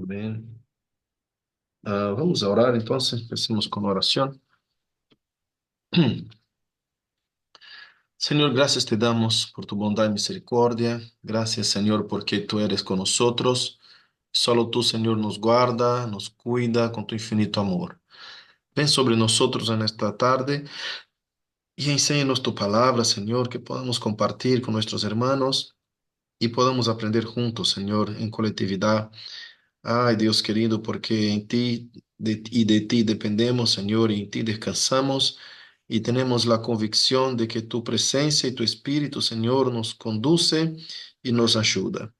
Amén. Vamos a orar entonces, empecemos con oración. Señor, gracias te damos por tu bondad y misericordia. Gracias, Señor, porque tú eres con nosotros. Solo tú, Señor, nos guarda, nos cuida con tu infinito amor. Ven sobre nosotros en esta tarde y enséñanos tu palabra, Señor, que podamos compartir con nuestros hermanos y podamos aprender juntos, Señor, en colectividad. Ay, Dios querido, porque en ti y de ti dependemos, Señor, y en ti descansamos y tenemos la convicción de que tu presencia y tu espíritu, Señor, nos conduce y nos ayuda.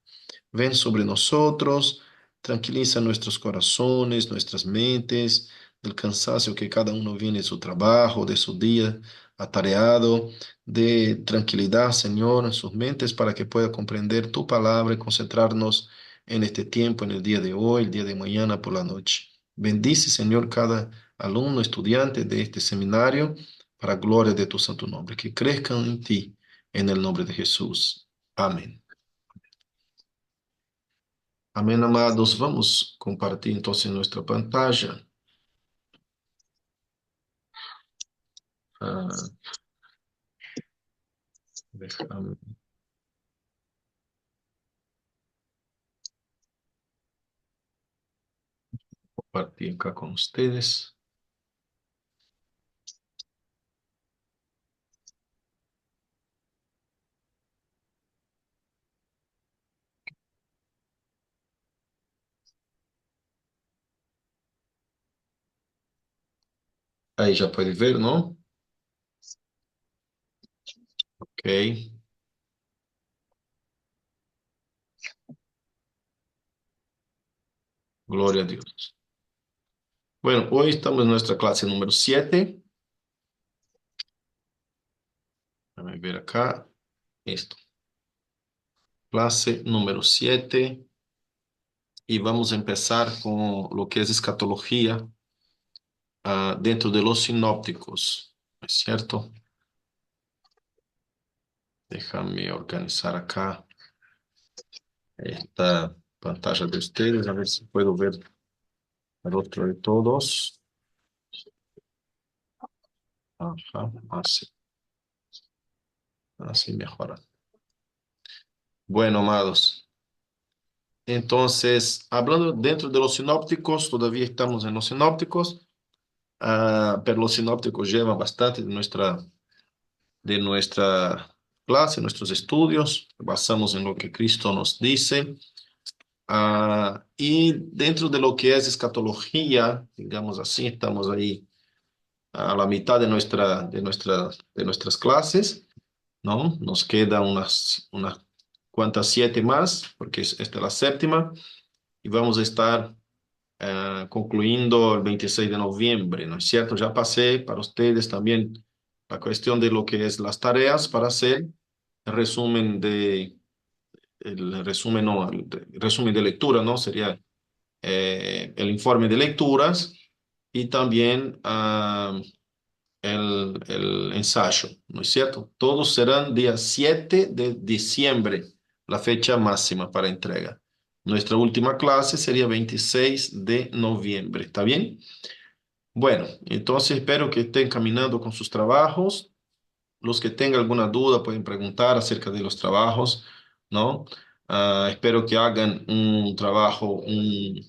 Ven sobre nosotros, tranquiliza nuestros corazones, nuestras mentes, del cansancio que cada uno viene de su trabajo, de su día atareado, de tranquilidad, Señor, en sus mentes para que pueda comprender tu palabra y concentrarnos en este tiempo, en el día de hoy, el día de mañana por la noche. Bendice, Señor, cada alumno, estudiante de este seminario, para gloria de tu santo nombre, que crezcan en ti, en el nombre de Jesús. Amén. Amén, amados. Vamos compartir entonces nuestra pantalla. Ah, déjame compartir acá con ustedes. Ahí ya puede ver, ¿no? Ok, gloria a Dios. Bueno, hoy estamos en nuestra clase número 7. Déjame ver acá. Esto. Clase número 7. Y vamos a empezar con lo que es escatología dentro de los sinópticos. ¿Es cierto? Déjame organizar acá esta pantalla de ustedes, a ver si puedo ver el rostro de todos. Ajá, así mejora. Bueno, amados. Entonces, hablando dentro de los sinópticos, todavía estamos en los sinópticos, pero los sinópticos llevan bastante de nuestra clase, nuestros estudios, basamos en lo que Cristo nos dice. Y dentro de lo que es escatología, digamos así, estamos ahí a la mitad de nuestras clases, ¿no? Nos queda unas cuantas 7 más, porque esta es la séptima, y vamos a estar concluyendo el 26 de noviembre, ¿no es cierto? Ya pasé para ustedes también la cuestión de lo que es las tareas para hacer, el resumen el resumen, no, el resumen de lectura, ¿no? Sería el informe de lecturas y también el ensayo, ¿no es cierto? Todos serán día 7 de diciembre, la fecha máxima para entrega. Nuestra última clase sería 26 de noviembre, ¿está bien? Bueno, entonces espero que estén caminando con sus trabajos. Los que tengan alguna duda pueden preguntar acerca de los trabajos, ¿no? Espero que hagan un trabajo, un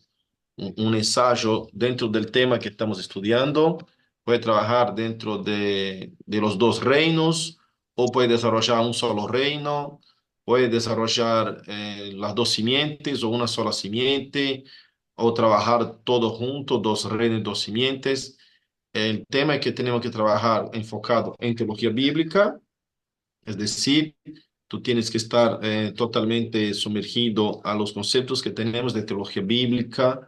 ensayo dentro del tema que estamos estudiando. Puede trabajar dentro de los dos reinos o puede desarrollar un solo reino, puede desarrollar las dos simientes o una sola simiente o trabajar todo junto, dos reinos y dos simientes. El tema es que tenemos que trabajar enfocado en teología bíblica, es decir, tú tienes que estar totalmente sumergido a los conceptos que tenemos de teología bíblica.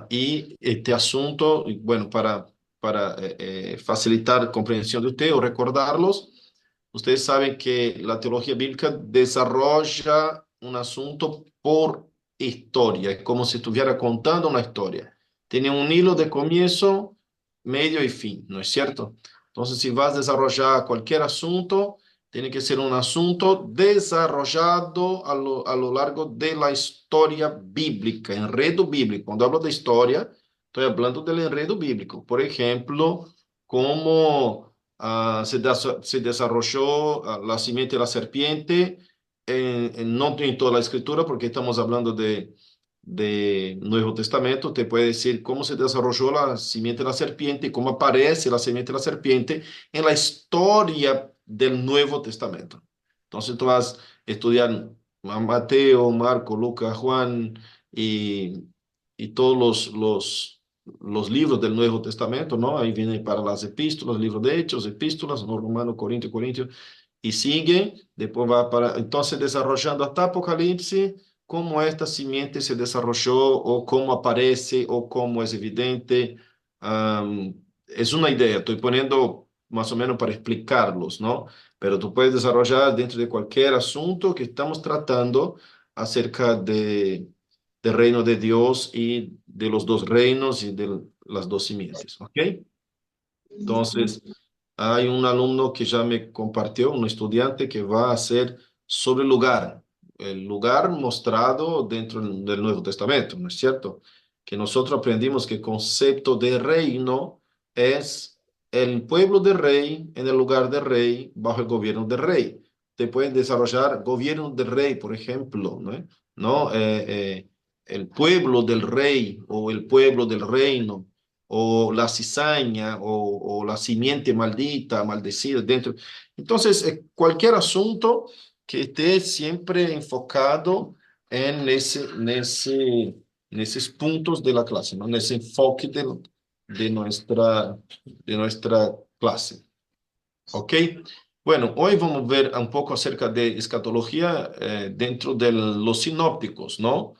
Y este asunto, bueno, para facilitar comprensión de usted o recordarlos, ustedes saben que la teología bíblica desarrolla un asunto por historia, es como si estuviera contando una historia. Tiene un hilo de comienzo, medio y fin, ¿no es cierto? Entonces, si vas a desarrollar cualquier asunto, tiene que ser un asunto desarrollado a lo largo de la historia bíblica, enredo bíblico. Cuando hablo de historia, estoy hablando del enredo bíblico. Por ejemplo, cómo se desarrolló la simiente de la serpiente, no en toda la escritura, porque estamos hablando de Nuevo Testamento. Te puede decir cómo se desarrolló la simiente de la serpiente y cómo aparece la simiente de la serpiente en la historia del Nuevo Testamento. Entonces tú vas a estudiar a Mateo, Marco, Lucas, Juan y, y todos los libros del Nuevo Testamento, ¿no? Ahí viene para las epístolas, libros de Hechos, epístolas, ¿no? Romano, Corintios, y sigue, después va para, entonces desarrollando hasta Apocalipsis, cómo esta simiente se desarrolló o cómo aparece o cómo es evidente. Es una idea, estoy poniendo más o menos para explicarlos, ¿no? Pero tú puedes desarrollar dentro de cualquier asunto que estamos tratando acerca del reino de Dios y de los dos reinos y de las dos simientes, ¿ok? Entonces, hay un alumno que ya me compartió, un estudiante que va a hacer sobre el lugar mostrado dentro del Nuevo Testamento, ¿no es cierto? Que nosotros aprendimos que el concepto de reino es el pueblo de rey en el lugar de rey bajo el gobierno del rey. Te pueden desarrollar gobierno del rey, por ejemplo, ¿no? ¿No? El pueblo del rey o el pueblo del reino o la cizaña o la simiente maldita, maldecida dentro. Entonces, cualquier asunto que esté siempre enfocado en esos puntos de la clase, ¿no? En ese enfoque de nuestra, de nuestra clase. ¿Ok? Bueno, hoy vamos a ver un poco acerca de escatología dentro de los sinópticos, ¿no?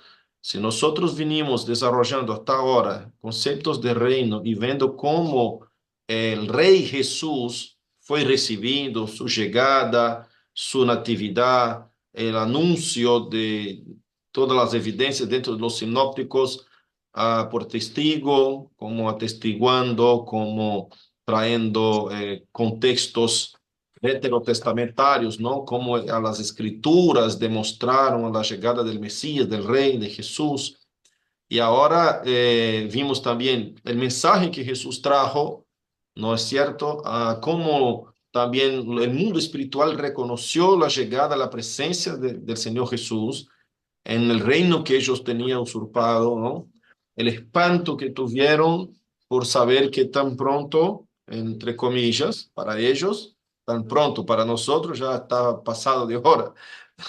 Si nosotros vinimos desarrollando hasta ahora conceptos de reino y viendo cómo el rey Jesús fue recibido, su llegada, su natividad, el anuncio de todas las evidencias dentro de los sinópticos, por testigo, como atestiguando, como trayendo contextos veterotestamentarios, ¿no? Como a las escrituras demostraron la llegada del Mesías, del Rey, de Jesús. Y ahora vimos también el mensaje que Jesús trajo, ¿no es cierto? Cómo también el mundo espiritual reconoció la llegada, la presencia del Señor Jesús en el reino que ellos tenían usurpado, ¿no? El espanto que tuvieron por saber que tan pronto, entre comillas, para ellos, tan pronto para nosotros ya estaba pasado de hora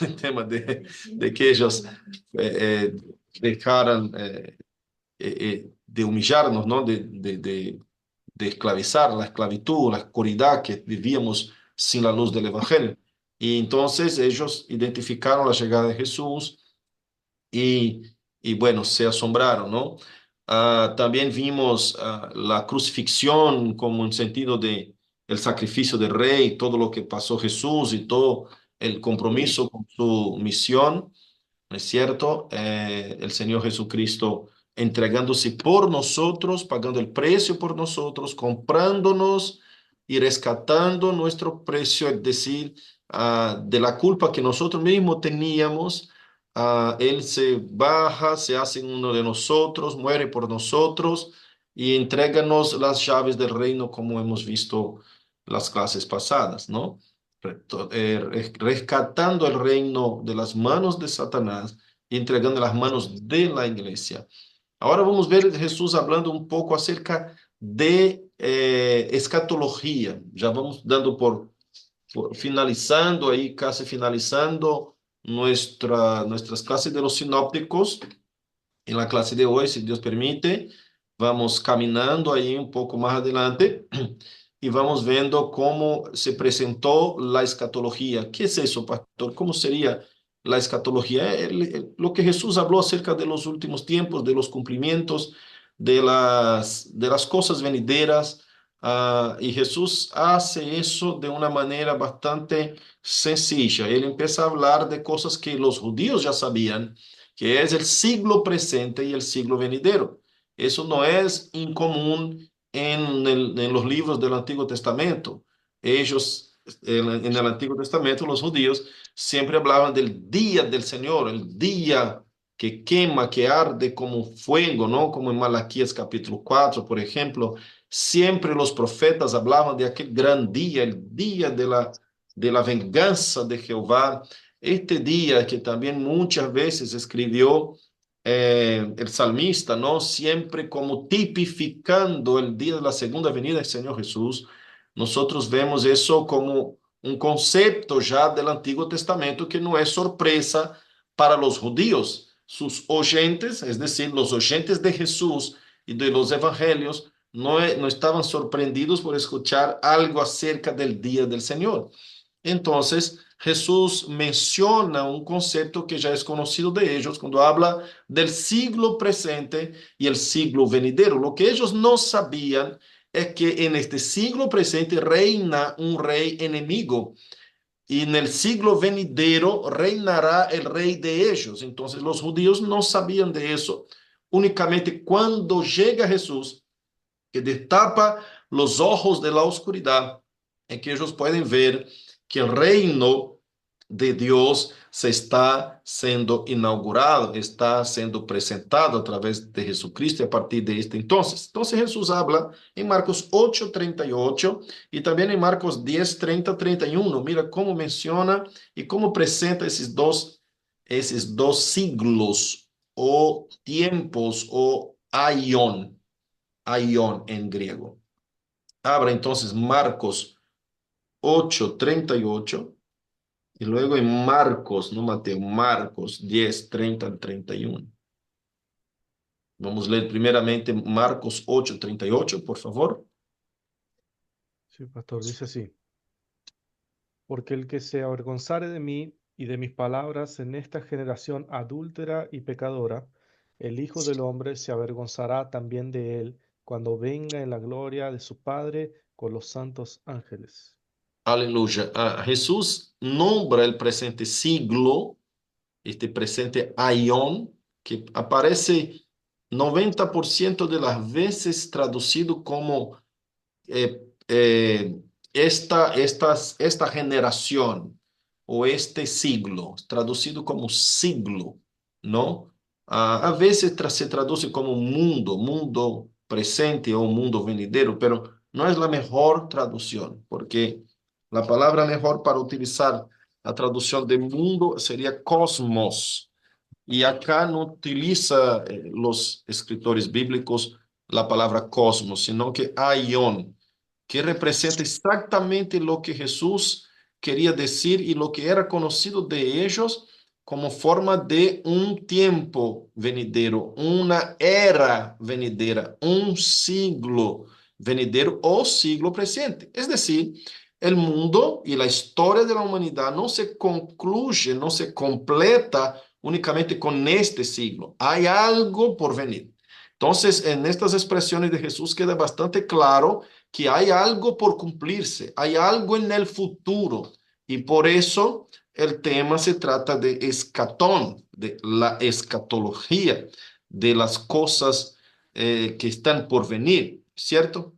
el tema de que ellos eh, dejaran de humillarnos, ¿no? De esclavizar la esclavitud, la oscuridad que vivíamos sin la luz del Evangelio. Y entonces ellos identificaron la llegada de Jesús y, y bueno, se asombraron, ¿no? También vimos la crucifixión como un sentido de el sacrificio del rey, todo lo que pasó Jesús y todo el compromiso con su misión, ¿no es cierto? El Señor Jesucristo entregándose por nosotros, pagando el precio por nosotros, comprándonos y rescatando nuestro precio, es decir, de la culpa que nosotros mismos teníamos. Él se baja, se hace uno de nosotros, muere por nosotros y entréganos las llaves del reino como hemos visto las clases pasadas, ¿no? Rescatando el reino de las manos de Satanás y entregando las manos de la iglesia. Ahora vamos a ver Jesús hablando un poco acerca de escatología. Ya vamos dando por finalizando ahí, casi finalizando nuestras clases de los sinópticos. En la clase de hoy, si Dios permite, vamos caminando ahí un poco más adelante y vamos viendo cómo se presentó la escatología. ¿Qué es eso, pastor? ¿Cómo sería la escatología? Lo que Jesús habló acerca de los últimos tiempos, de los cumplimientos, de las cosas venideras. Y Jesús hace eso de una manera bastante sencilla. Él empieza a hablar de cosas que los judíos ya sabían, que es el siglo presente y el siglo venidero. Eso no es incomún en los libros del Antiguo Testamento. Ellos en el Antiguo Testamento, los judíos siempre hablaban del día del Señor, el día que quema, que arde como fuego, ¿no? Como en Malaquías capítulo 4, por ejemplo. Siempre los profetas hablaban de aquel gran día, el día de la venganza de Jehová. Este día que también muchas veces escribió el salmista, ¿no? Siempre como tipificando el día de la segunda venida del Señor Jesús. Nosotros vemos eso como un concepto ya del Antiguo Testamento que no es sorpresa para los judíos. Sus oyentes, es decir, los oyentes de Jesús y de los evangelios, no estaban sorprendidos por escuchar algo acerca del día del Señor. Entonces, Jesús menciona un concepto que ya es conocido de ellos cuando habla del siglo presente y el siglo venidero. Lo que ellos no sabían es que en este siglo presente reina un rey enemigo y en el siglo venidero reinará el rey de ellos. Entonces, los judíos no sabían de eso. Únicamente cuando llega Jesús, que destapa los ojos de la oscuridad, en que ellos pueden ver que el reino de Dios se está siendo inaugurado, está siendo presentado a través de Jesucristo a partir de este entonces. Entonces Jesús habla en Marcos 8:38 y también en Marcos 10:30-31. Mira cómo menciona y cómo presenta esos dos siglos o tiempos o aion en griego. Abra entonces Marcos 8:38 y luego en Marcos, no Mateo, Marcos 10:30-31. Vamos a leer primeramente Marcos 8:38, por favor. Sí, pastor, dice así. Porque el que se avergonzare de mí y de mis palabras en esta generación adúltera y pecadora, el Hijo del Hombre se avergonzará también de él cuando venga en la gloria de su Padre con los santos ángeles. Aleluya. Jesús nombra el presente siglo, este presente aion, que aparece 90% de las veces traducido como eh, eh, esta generación o este siglo, traducido como siglo, ¿no? A veces se traduce como mundo, mundo presente o mundo venidero, pero no es la mejor traducción, porque la palabra mejor para utilizar la traducción de mundo sería cosmos. Y acá no utiliza los escritores bíblicos la palabra cosmos, sino que aion, que representa exactamente lo que Jesús quería decir y lo que era conocido de ellos como forma de un tiempo venidero, una era venidera, un siglo venidero o siglo presente. Es decir, el mundo y la historia de la humanidad no se concluye, no se completa únicamente con este siglo. Hay algo por venir. Entonces, en estas expresiones de Jesús queda bastante claro que hay algo por cumplirse, hay algo en el futuro. Y por eso el tema se trata de escatón, de la escatología, de las cosas que están por venir, ¿cierto?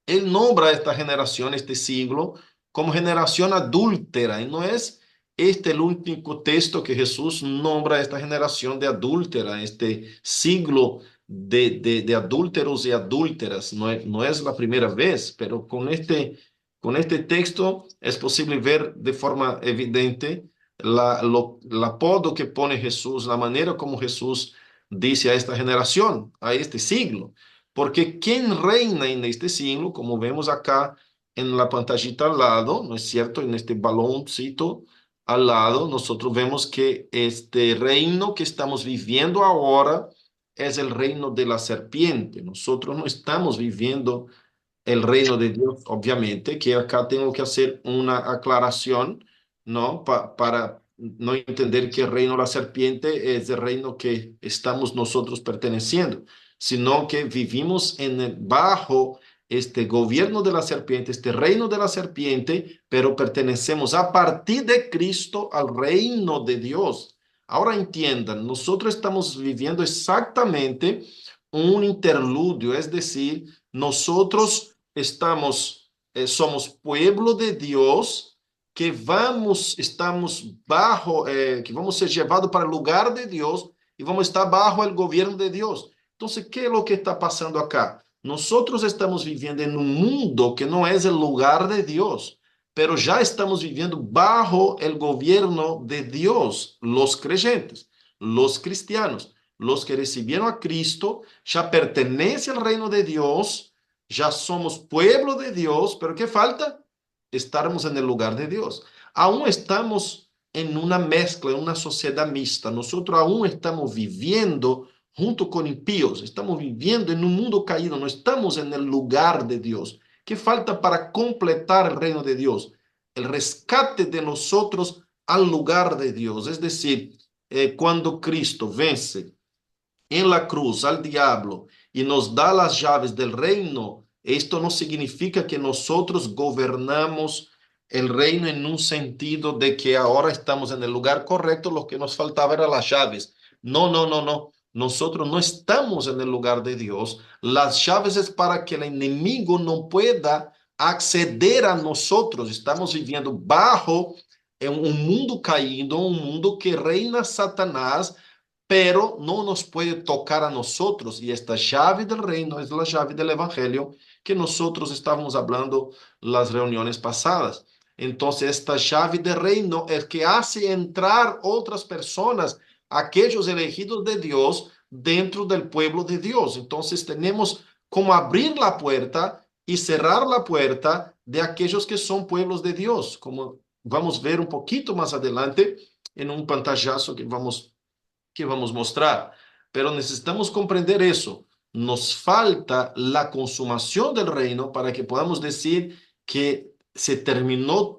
Él nombra a esta generación, este siglo, como generación adúltera. Y no es este el único texto que Jesús nombra a esta generación de adúltera, este siglo de adúlteros y adúlteras. No es la primera vez, pero con este texto es posible ver de forma evidente el apodo que pone Jesús, la manera como Jesús dice a esta generación, a este siglo. Porque quien reina en este siglo, como vemos acá en la pantallita al lado, ¿no es cierto? En este baloncito al lado, nosotros vemos que este reino que estamos viviendo ahora es el reino de la serpiente. Nosotros no estamos viviendo el reino de Dios, obviamente, que acá tengo que hacer una aclaración, ¿no? Para no entender que el reino de la serpiente es el reino que estamos nosotros perteneciendo, sino que vivimos bajo este gobierno de la serpiente, este reino de la serpiente, pero pertenecemos a partir de Cristo al reino de Dios. Ahora entiendan, nosotros estamos viviendo exactamente un interludio, es decir, nosotros estamos somos pueblo de Dios, estamos bajo, que vamos ser llevados para el lugar de Dios y vamos a estar bajo el gobierno de Dios. Entonces, ¿qué es lo que está pasando acá? Nosotros estamos viviendo en un mundo que no es el lugar de Dios, pero ya estamos viviendo bajo el gobierno de Dios, los creyentes, los cristianos, los que recibieron a Cristo, ya pertenece al reino de Dios, ya somos pueblo de Dios, pero ¿qué falta? Estarmos en el lugar de Dios. Aún estamos en una mezcla, en una sociedad mixta. Nosotros aún estamos viviendo junto con impíos, estamos viviendo en un mundo caído, no estamos en el lugar de Dios. ¿Qué falta para completar el reino de Dios? El rescate de nosotros al lugar de Dios. Es decir, cuando Cristo vence en la cruz al diablo y nos da las llaves del reino, esto no significa que nosotros gobernamos el reino en un sentido de que ahora estamos en el lugar correcto, lo que nos faltaba eran las llaves. No, no, no, no. Nosotros no estamos en el lugar de Dios. Las llaves es para que el enemigo no pueda acceder a nosotros. Estamos viviendo bajo un mundo caído, un mundo que reina Satanás, pero no nos puede tocar a nosotros. Y esta llave del reino es la llave del evangelio que nosotros estábamos hablando las reuniones pasadas. Entonces, esta llave del reino es que hace entrar otras personas, aquellos elegidos de Dios, dentro del pueblo de Dios. Entonces, tenemos como abrir la puerta y cerrar la puerta de aquellos que son pueblos de Dios, como vamos ver un poquito más adelante en un pantallazo que vamos mostrar. Pero necesitamos comprender eso. Nos falta la consumación del reino para que podamos decir que se terminó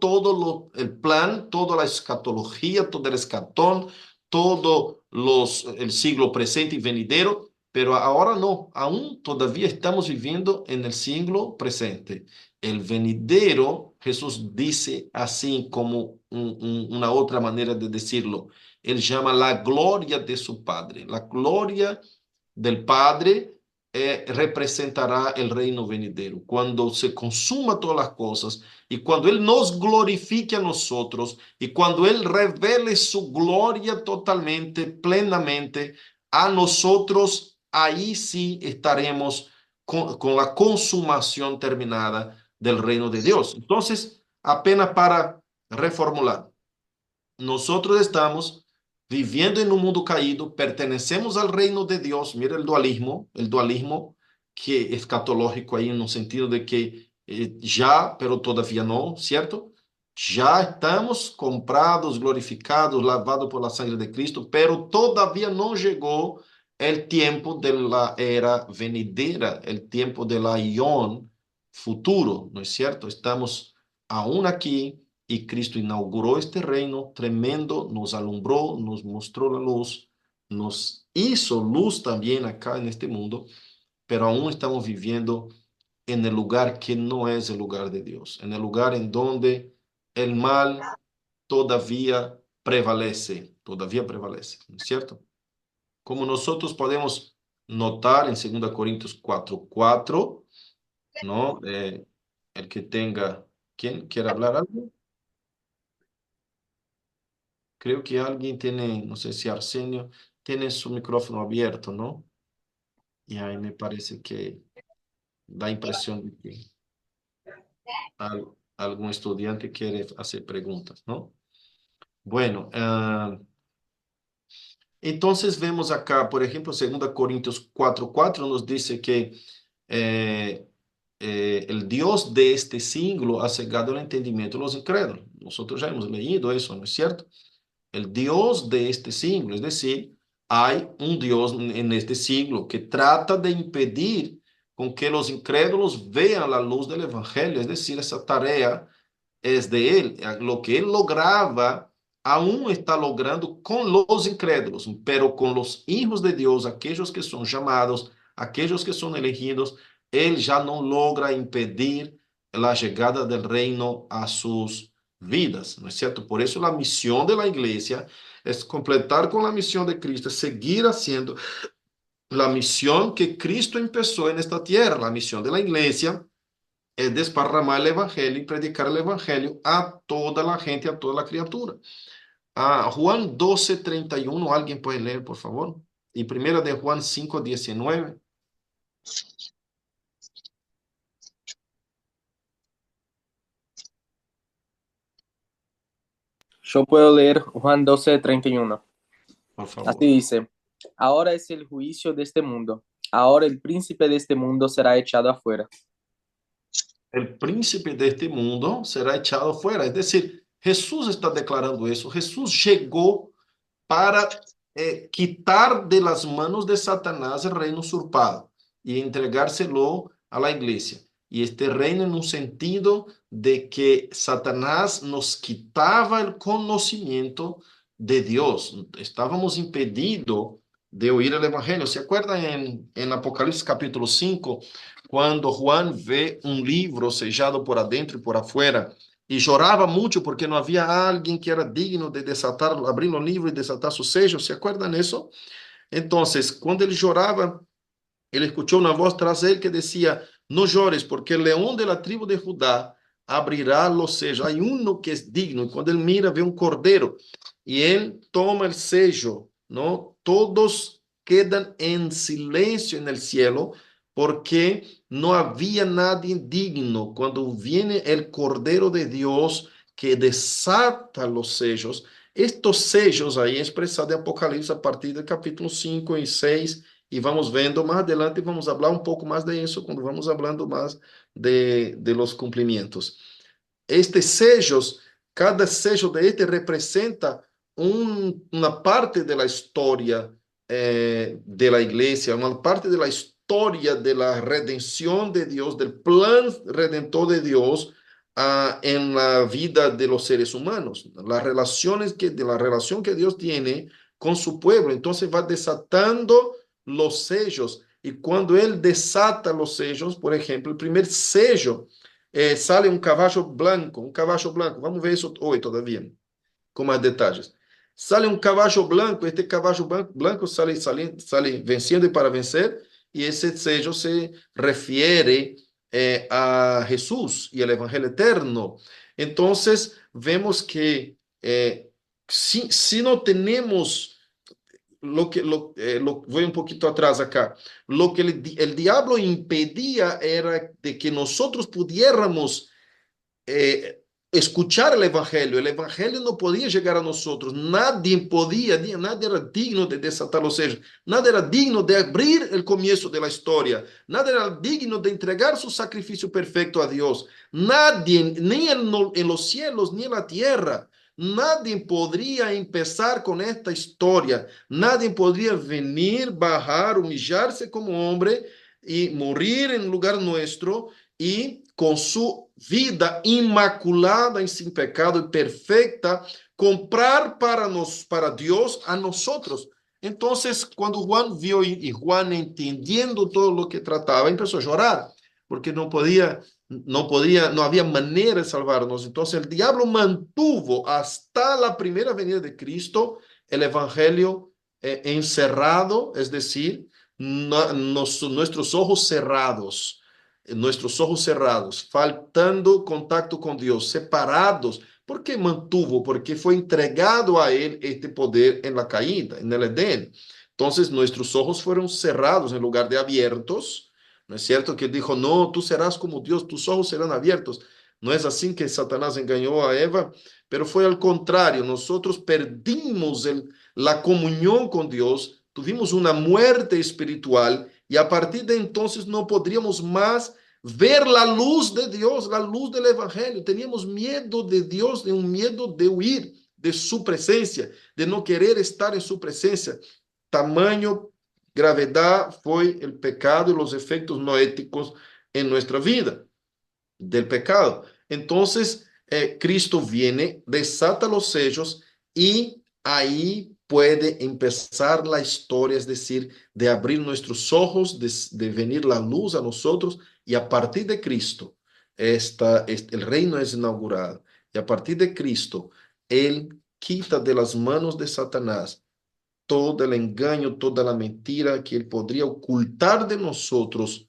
el plan, toda la escatología, todo el escatón, todo el siglo presente y venidero, pero ahora no, aún todavía estamos viviendo en el siglo presente. El venidero, Jesús dice así como una otra manera de decirlo, él llama la gloria de su Padre. La gloria del Padre representará el reino venidero. Cuando se consuma todas las cosas y cuando Él nos glorifique a nosotros y cuando Él revele su gloria totalmente, plenamente a nosotros, ahí sí estaremos con la consumación terminada del reino de Dios. Entonces, apenas para reformular, nosotros estamos viviendo en un mundo caído, pertenecemos al reino de Dios. Mira el dualismo que escatológico ahí en un sentido de que ya, pero todavía no, ¿cierto? Ya estamos comprados, glorificados, lavados por la sangre de Cristo, pero todavía no llegó el tiempo de la era venidera, el tiempo de la ión futuro, ¿no es cierto? Estamos aún aquí y Cristo inauguró este reino tremendo, nos alumbró, nos mostró la luz, nos hizo luz también acá en este mundo, pero aún estamos viviendo en el lugar que no es el lugar de Dios, en el lugar en donde el mal todavía prevalece, ¿no es cierto? Como nosotros podemos notar en 2 Corintios 4:4, ¿no? El que tenga, ¿quién quiere hablar algo? Creo que alguien tiene, no sé si Arsenio, tiene su micrófono abierto, ¿no? Y ahí me parece que da impresión de que algún estudiante quiere hacer preguntas, ¿no? Bueno, entonces vemos acá, por ejemplo, 2 Corintios 4:4 nos dice que eh, el Dios de este siglo ha cegado el entendimiento de los incrédulos. Nosotros ya hemos leído eso, ¿no es cierto? El Dios de este siglo. Es decir, hay un Dios en este siglo que trata de impedir con que los incrédulos vean la luz del Evangelio. Es decir, esa tarea es de Él. Lo que Él lograba, aún está logrando con los incrédulos, pero con los hijos de Dios, aquellos que son llamados, aquellos que son elegidos, Él ya no logra impedir la llegada del reino a sus vidas, ¿no es cierto? Por eso la misión de la iglesia es completar con la misión de Cristo, seguir haciendo la misión que Cristo empezó en esta tierra, la misión de la iglesia es desparramar el evangelio y predicar el evangelio a toda la gente, a toda la criatura. Juan 12:31, alguien puede leer, por favor. Y primera de Juan 5:19. Yo puedo leer Juan 12:31. Por Así favor. dice, ahora es el juicio de este mundo. Ahora el príncipe de este mundo será echado afuera. El príncipe de este mundo será echado fuera. Es decir, Jesús está declarando eso. Jesús llegó para quitar de las manos de Satanás el reino usurpado y entregárselo a la iglesia. Y este reino en un sentido de que Satanás nos quitaba el conocimiento de Dios. Estábamos impedidos de oír el Evangelio. ¿Se acuerdan en Apocalipsis capítulo 5, cuando Juan ve un libro sellado por adentro y por afuera? Y lloraba mucho porque no había alguien que era digno de desatar, abrir los libros y desatar sus sellos. ¿Se acuerdan eso? Entonces, cuando él lloraba, él escuchó una voz tras él que decía: no llores, porque el león de la tribu de Judá abrirá los sellos. Hay uno que es digno. Y cuando él mira, ve un cordero y él toma el sello, ¿no? Todos quedan en silencio en el cielo porque no había nadie digno. Cuando viene el cordero de Dios que desata los sellos, estos sellos ahí expresados en Apocalipsis a partir del capítulo 5 y 6, y vamos vendo más adelante, vamos hablar un poco más de eso cuando vamos hablando más de los cumplimientos. Estes sellos, cada sello de este representa una parte de la historia de la iglesia, una parte de la historia de la redención de Dios, del plan redentor de Dios en la vida de los seres humanos, las relaciones de la relación que Dios tiene con su pueblo. Entonces va desatando los sellos, y cuando él desata los sellos, por ejemplo, el primer sello, sale un caballo blanco, vamos ver eso hoy todavía, con más detalles. Sale un caballo blanco, este caballo blanco sale venciendo y para vencer, y ese sello se refiere a Jesús y el Evangelio eterno. Entonces, vemos que si no tenemos voy un poquito atrás acá. Lo que el diablo impedía era de que nosotros pudiéramos eh, escuchar el Evangelio. El Evangelio no podía llegar a nosotros. Nadie podía, nadie era digno de desatar los sellos. Nada era digno de abrir el comienzo de la historia. Nada era digno de entregar su sacrificio perfecto a Dios. Nadie, ni en los cielos, ni en la tierra. Nadie podría empezar con esta historia. Nadie podría venir, bajar, humillarse como hombre y morir en lugar nuestro, y con su vida inmaculada y sin pecado y perfecta, comprar para Dios a nosotros. Entonces, cuando Juan vio, y Juan entendiendo todo lo que trataba, empezó a llorar, porque no había manera de salvarnos. Entonces el diablo mantuvo hasta la primera venida de Cristo el evangelio encerrado, es decir, nuestros ojos cerrados, faltando contacto con Dios, separados. ¿Por qué mantuvo? Porque fue entregado a él este poder en la caída, en el Edén. Entonces nuestros ojos fueron cerrados en lugar de abiertos. ¿No es cierto que dijo: no, tú serás como Dios, tus ojos serán abiertos? No es así que Satanás engañó a Eva, pero fue al contrario. Nosotros perdimos la comunión con Dios, tuvimos una muerte espiritual, y a partir de entonces no podríamos más ver la luz de Dios, la luz del Evangelio. Teníamos miedo de Dios, de un miedo de huir de su presencia, de no querer estar en su presencia. Tamaño gravedad fue el pecado y los efectos no éticos en nuestra vida del pecado. Entonces, Cristo viene, desata los sellos, y ahí puede empezar la historia, es decir, de abrir nuestros ojos, de venir la luz a nosotros, y a partir de Cristo, el reino es inaugurado. Y a partir de Cristo, Él quita de las manos de Satanás todo el engaño, toda la mentira que Él podría ocultar de nosotros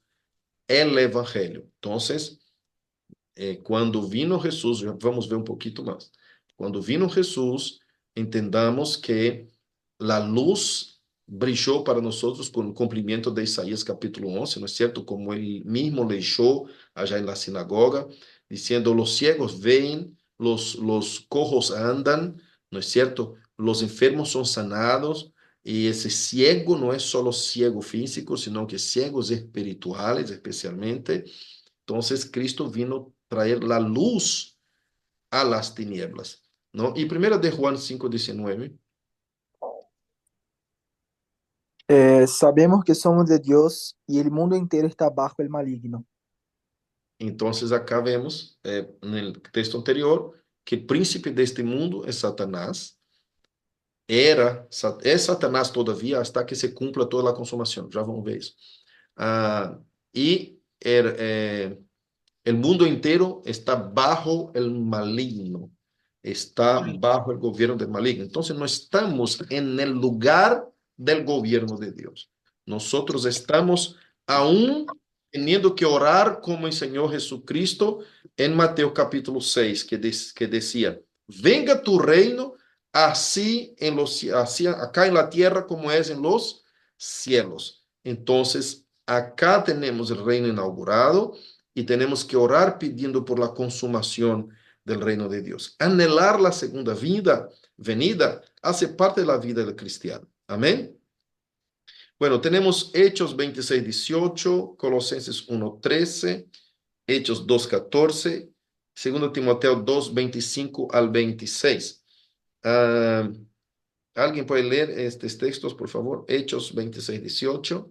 el Evangelio. Entonces, Quando vino Jesus, vamos ver um pouquinho mais. Quando vino Jesus, entendamos que a luz brilhou para nós com o cumprimento de Isaías capítulo 11, não é certo? Como ele mesmo leyó allá en la sinagoga, diciendo, los ciegos ven, los cojos andan, ¿no es cierto? Los enfermos son sanados, y ese ciego no es solo ciego físico, sino que ciegos espirituales especialmente. Entonces Cristo vino traer la luz a las tinieblas, ¿no? Y primero de Juan 5:19. Sabemos que somos de Dios y el mundo entero está bajo el maligno. Entonces acá vemos en el texto anterior que el príncipe de este mundo es Satanás. Es Satanás todavía hasta que se cumpla toda la consumación. Ya vamos a ver eso. Y el mundo entero está bajo el maligno, está bajo el gobierno del maligno. Entonces no estamos en el lugar del gobierno de Dios. Nosotros estamos aún teniendo que orar como enseñó Jesucristo en Mateo capítulo 6, que decía, venga tu reino así, así acá en la tierra como es en los cielos. Entonces, acá tenemos el reino inaugurado y tenemos que orar pidiendo por la consumación del reino de Dios. Anhelar la segunda venida hace parte de la vida del cristiano. Amén. Bueno, tenemos Hechos 26:18, Colosenses 1:13, Hechos 2:14, 2 Timoteo 2:25 al 26. ¿Alguien puede leer estos textos, por favor? Hechos 26:18.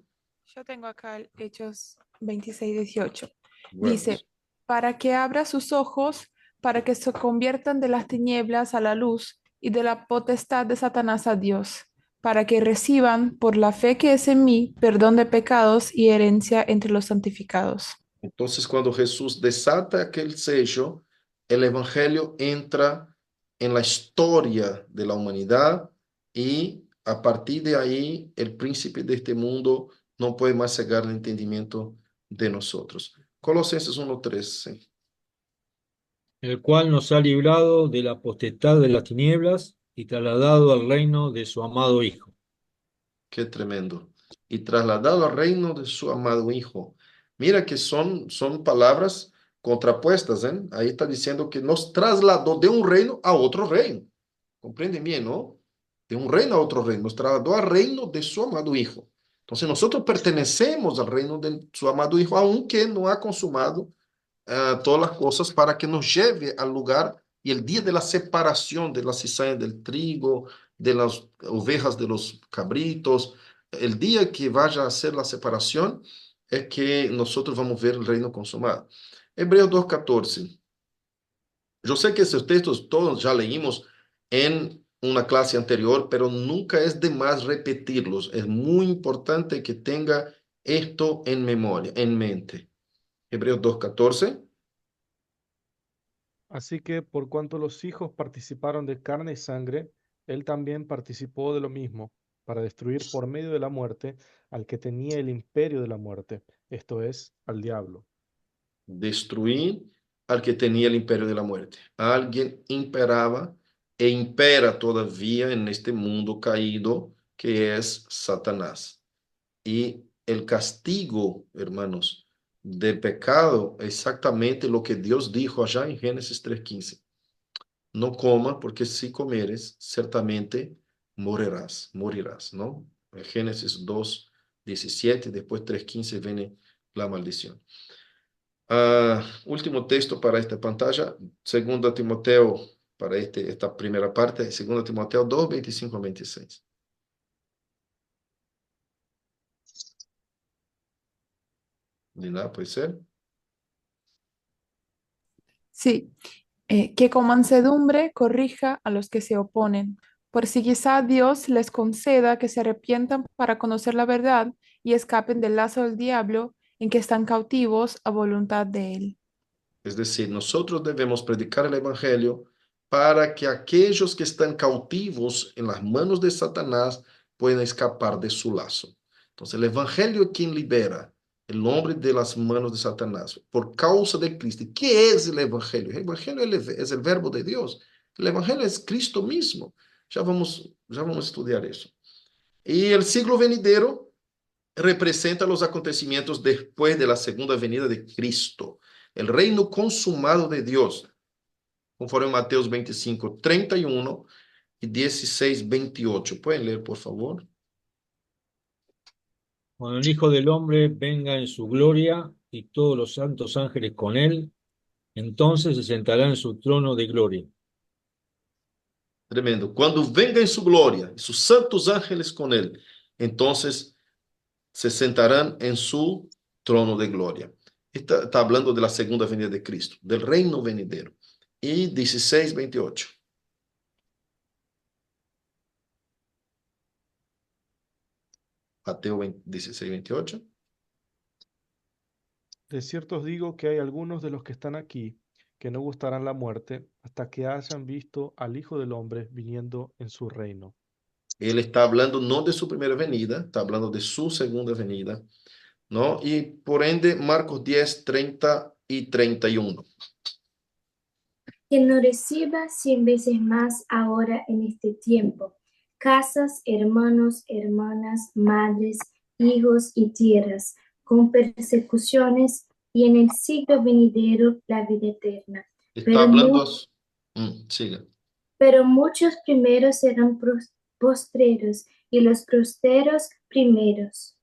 Yo tengo acá el Hechos 26:18. Bueno, Dice, para que abra sus ojos, para que se conviertan de las tinieblas a la luz y de la potestad de Satanás a Dios, para que reciban, por la fe que es en mí, perdón de pecados y herencia entre los santificados. entonces cuando Jesús desata aquel sello, el evangelio entra en la historia de la humanidad y a partir de ahí el príncipe de este mundo no puede más cegar el entendimiento de nosotros. Colosenses 1:13. El cual nos ha librado de la potestad de las tinieblas y trasladado al reino de su amado Hijo. Qué tremendo. Y trasladado al reino de su amado Hijo. Mira que son palabras contrapuestas, ¿eh? Ahí está diciendo que nos trasladó de un reino a otro reino. ¿Comprenden bien, no? De un reino a otro reino. Nos trasladó al reino de su amado Hijo. Entonces nosotros pertenecemos al reino de su amado Hijo, aunque no ha consumado todas las cosas para que nos lleve al lugar y el día de la separación de la cizaña del trigo, de las ovejas de los cabritos, el día que vaya a ser la separación es que nosotros vamos a ver el reino consumado. Hebreos 2:14. Yo sé que esos textos todos ya leímos en una clase anterior, pero nunca es de más repetirlos. Es muy importante que tenga esto en memoria, en mente. Hebreos 2:14. Así que por cuanto los hijos participaron de carne y sangre, él también participó de lo mismo, para destruir por medio de la muerte al que tenía el imperio de la muerte, esto es, al diablo. Destruir al que tenía el imperio de la muerte. Alguien imperaba e impera todavía en este mundo caído que es Satanás. Y el castigo, hermanos, del pecado es exactamente lo que Dios dijo allá en Génesis 3:15. No coma, porque si comeres, ciertamente morirás, ¿no? Génesis 2:17, después 3:15 viene la maldición. Último texto para esta pantalla, 2 Timoteo, para esta primera parte, 2 Timoteo 2:25-26. Lina, puede ser. Sí, que con mansedumbre corrija a los que se oponen, por si quizá Dios les conceda que se arrepientan para conocer la verdad y escapen del lazo del diablo en que están cautivos a voluntad de él. Es decir, nosotros debemos predicar el evangelio para que aquellos que están cautivos en las manos de Satanás puedan escapar de su lazo. Entonces, el evangelio es quien libera, el hombre de las manos de Satanás, por causa de Cristo. ¿Qué es el Evangelio? El Evangelio es el verbo de Dios. El Evangelio es Cristo mismo. Ya vamos a estudiar eso. Y el siglo venidero representa los acontecimientos después de la segunda venida de Cristo, el reino consumado de Dios, conforme Mateos 25, 31 y 16, 28. ¿Pueden leer, por favor? Cuando el Hijo del Hombre venga en su gloria y todos los santos ángeles con él, entonces se sentará en su trono de gloria. Tremendo. Cuando venga en su gloria y sus santos ángeles con él, entonces se sentarán en su trono de gloria. Está hablando de la segunda venida de Cristo, del reino venidero. Y 16, 28. Mateo 16, 28. De cierto os digo que hay algunos de los que están aquí que no gustarán la muerte hasta que hayan visto al Hijo del Hombre viniendo en su reino. Él está hablando no de su primera venida, está hablando de su segunda venida, ¿no? Y por ende, Marcos 10, 30 y 31. Que no reciba 100 veces más ahora en este tiempo, casas, hermanos, hermanas, madres, hijos y tierras, con persecuciones, y en el siglo venidero la vida eterna. Está Pero, hablando, siga. pero muchos primeros serán postreros, y los postreros primeros.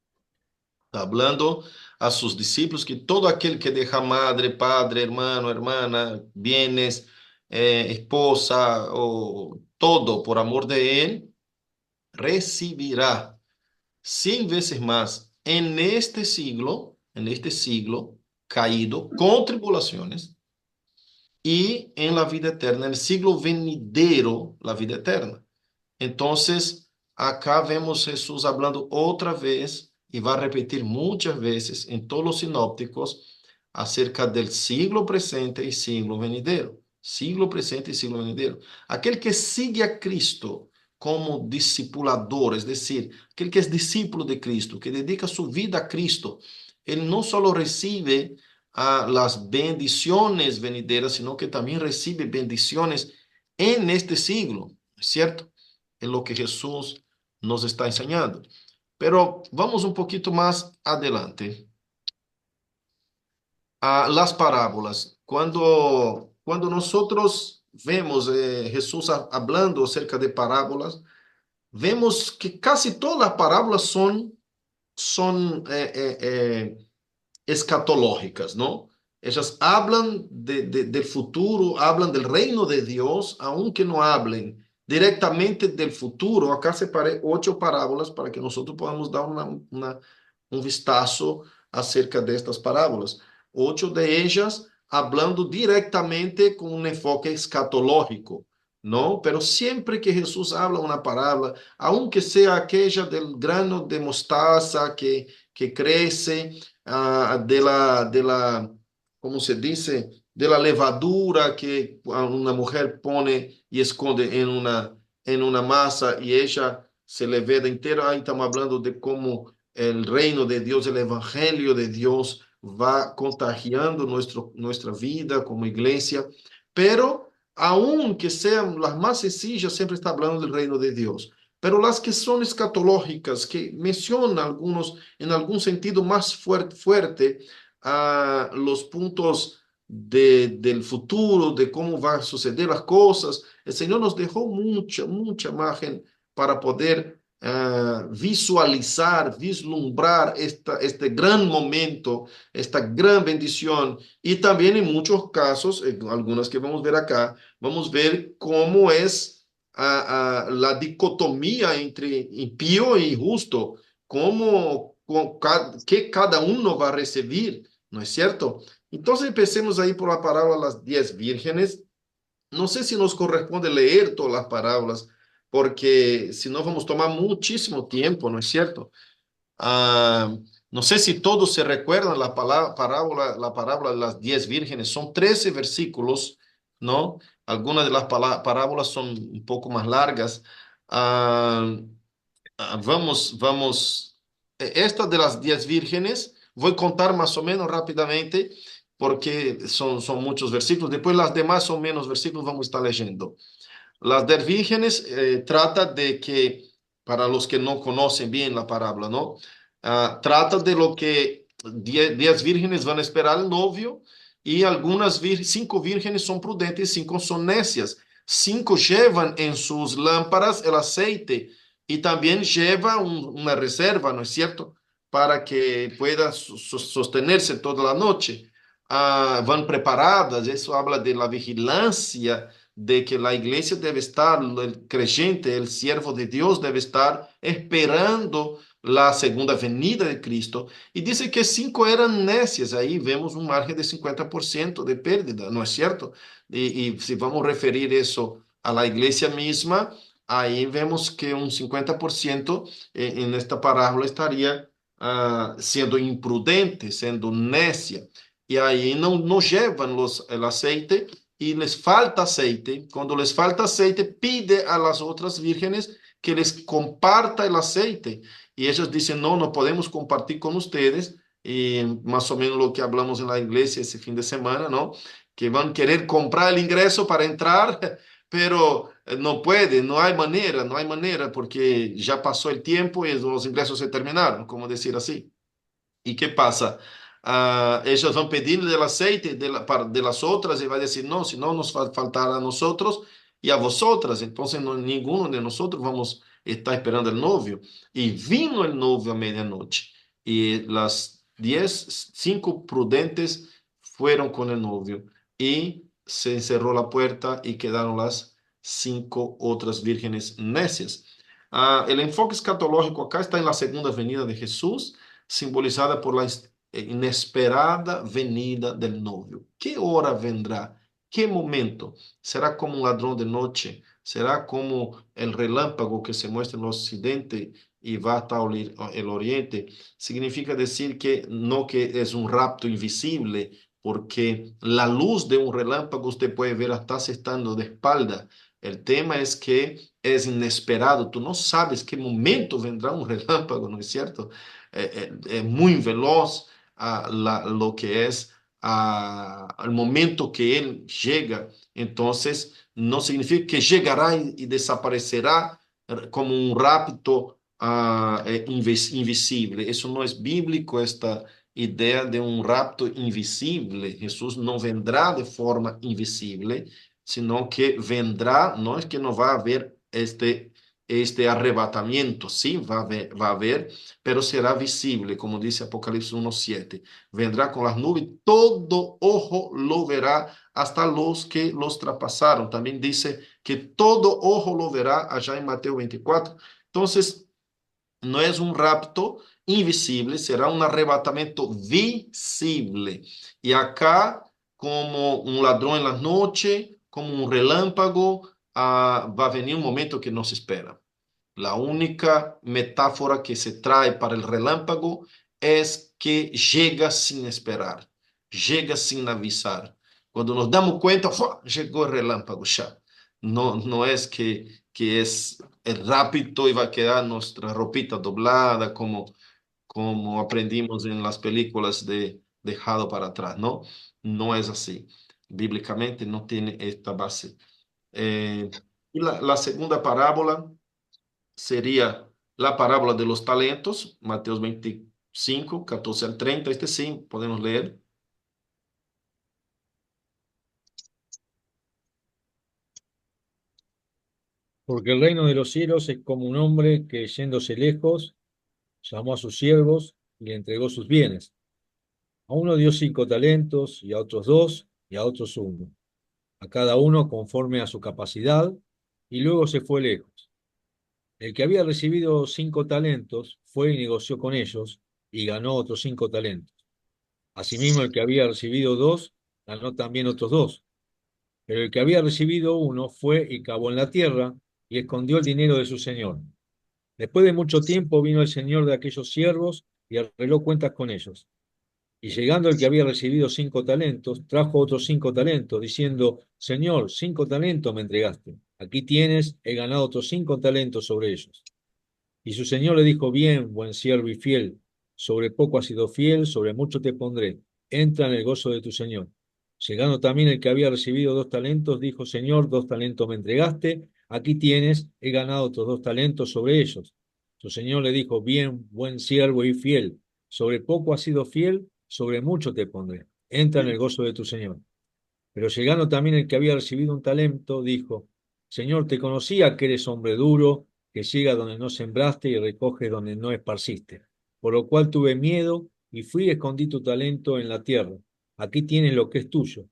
Está hablando a sus discípulos que todo aquel que deja madre, padre, hermano, hermana, bienes, esposa o todo por amor de él, recibirá 100 veces más en este siglo caído, con tribulaciones, y en la vida eterna, en el siglo venidero, la vida eterna. Entonces, acá vemos Jesús hablando otra vez y va a repetir muchas veces en todos los sinópticos acerca del siglo presente y siglo venidero. Siglo presente y siglo venidero. Aquel que sigue a Cristo como discipulador, es decir, aquel que es discípulo de Cristo, que dedica su vida a Cristo, él no solo recibe las bendiciones venideras, sino que también recibe bendiciones en este siglo, ¿cierto? Es lo que Jesús nos está enseñando. Pero vamos un poquito más adelante a las parábolas. Cuando nosotros vemos Jesús hablando acerca de parábolas, vemos que casi todas las parábolas son escatológicas, ¿no? Ellas hablan del futuro, hablan del reino de Dios, aunque no hablen directamente del futuro. Acá separé 8 parábolas para que nosotros podamos dar un vistazo acerca de estas parábolas. 8 de ellas hablando directamente con un enfoque escatológico, ¿no? Pero siempre que Jesús habla una parábola, aunque sea aquella del grano de mostaza que crece, ¿cómo se dice? De la levadura que una mujer pone y esconde en una masa y ella se leveda entera. Ahí estamos hablando de cómo el reino de Dios, el evangelio de Dios va contagiando nuestra vida como iglesia, pero aunque sean las más sencillas, siempre está hablando del reino de Dios. Pero las que son escatológicas, que mencionan algunos en algún sentido más fuerte a los puntos del futuro, de cómo van a suceder las cosas, el Señor nos dejó mucha margen para poder visualizar, vislumbrar este gran momento, esta gran bendición. Y también en muchos casos, en algunas que vamos a ver acá, vamos a ver cómo es la dicotomía entre impío y justo, que cada uno va a recibir, ¿no es cierto? Entonces empecemos ahí por la parábola de las 10 vírgenes. No sé si nos corresponde leer todas las parábolas, porque si no vamos a tomar muchísimo tiempo, ¿no es cierto? Ah, no sé si todos se recuerdan la parábola de las 10 vírgenes. Son 13 versículos, ¿no? Algunas de las parábolas son un poco más largas. Vamos. Esta de las 10 vírgenes, voy a contar más o menos rápidamente porque son muchos versículos. Después las demás son menos versículos, vamos a estar leyendo. Las 10 vírgenes trata de que, para los que no conocen bien la parábola, ¿no? Trata de lo que 10 vírgenes van a esperar al novio y algunas 5 vírgenes son prudentes, 5 son necias. 5 llevan en sus lámparas el aceite y también lleva una reserva, ¿no es cierto? Para que pueda sostenerse toda la noche. Van preparadas, eso habla de la vigilancia de que la iglesia debe estar, el creyente, el siervo de Dios debe estar esperando la segunda venida de Cristo. Y dice que 5 eran necias, ahí vemos un margen de 50% de pérdida, ¿no es cierto? Y si vamos a referir eso a la iglesia misma, ahí vemos que un 50% en esta parábola estaría siendo imprudente, siendo necia. Y ahí no llevan el aceite y les falta aceite. Cuando les falta aceite, pide a las otras vírgenes que les comparta el aceite. Y ellas dicen, no podemos compartir con ustedes. Y más o menos lo que hablamos en la iglesia ese fin de semana, ¿no? Que van a querer comprar el ingreso para entrar, pero no puede, no hay manera, porque ya pasó el tiempo y los ingresos se terminaron, como decir así. ¿Y qué pasa? Ellos van a pedirle el aceite de las otras y va a decir, no, si no nos va a faltar a nosotros y a vosotras. Entonces ninguno de nosotros vamos a estar esperando el novio. Y vino el novio a medianoche. Y las 5 prudentes fueron con el novio. Y se encerró la puerta y quedaron las 5 otras vírgenes necias. El enfoque escatológico acá está en la segunda venida de Jesús, simbolizada por la inesperada venida del novio. ¿Qué hora vendrá? ¿Qué momento? ¿Será como un ladrón de noche? ¿Será como el relámpago que se muestra en el occidente y va hasta el oriente? Significa decir que no que es un rapto invisible, porque la luz de un relámpago usted puede ver hasta estando de espalda. El tema es que es inesperado. Tú no sabes qué momento vendrá un relámpago, ¿no es cierto? Es muy veloz lo que es el momento que él llega. Entonces, no significa que llegará y desaparecerá como un rapto invisible. Eso no es bíblico, esta idea de un rapto invisible. Jesús no vendrá de forma invisible, sino que vendrá, no es que no va a haber este arrebatamiento, sí, va a haber, pero será visible, como dice Apocalipsis 1:7. Vendrá con las nubes, todo ojo lo verá, hasta los que los traspasaron. También dice que todo ojo lo verá allá en Mateo 24. Entonces, no es un rapto invisible, será un arrebatamiento visible. Y acá, como un ladrón en la noche, como un relámpago, va a venir un momento que no se espera. La única metáfora que se trae para el relámpago es que llega sin esperar, llega sin avisar. Cuando nos damos cuenta, ¡fua!, llegó el relámpago ya. No es que es rápido y va a quedar nuestra ropita doblada como aprendimos en las películas de Dejado para atrás, ¿no? No es así. Bíblicamente no tiene esta base. Y la segunda parábola sería la parábola de los talentos, Mateo 25, 14 al 30. Este sí, podemos leer. Porque el reino de los cielos es como un hombre que, yéndose lejos, llamó a sus siervos y le entregó sus bienes. A uno dio 5 talentos, y a otros 2, y a otros 1, a cada uno conforme a su capacidad, y luego se fue lejos. El que había recibido 5 talentos fue y negoció con ellos, y ganó otros 5 talentos. Asimismo, el que había recibido 2, ganó también otros 2. Pero el que había recibido 1 fue y cavó en la tierra, y escondió el dinero de su señor. Después de mucho tiempo vino el señor de aquellos siervos y arregló cuentas con ellos. Y llegando el que había recibido 5 talentos, trajo otros 5 talentos, diciendo, Señor, 5 talentos me entregaste. Aquí tienes, he ganado otros 5 talentos sobre ellos. Y su señor le dijo, bien, buen siervo y fiel, sobre poco has sido fiel, sobre mucho te pondré. Entra en el gozo de tu Señor. Llegando también el que había recibido 2 talentos, dijo, Señor, 2 talentos me entregaste, aquí tienes, he ganado otros 2 talentos sobre ellos. Su Señor le dijo, bien, buen siervo y fiel, sobre poco has sido fiel, sobre mucho te pondré. Entra en el gozo de tu Señor. Pero llegando también el que había recibido 1 talento, dijo, Señor, te conocía que eres hombre duro, que llega donde no sembraste y recoge donde no esparciste. Por lo cual tuve miedo y fui y escondí tu talento en la tierra. Aquí tienes lo que es tuyo.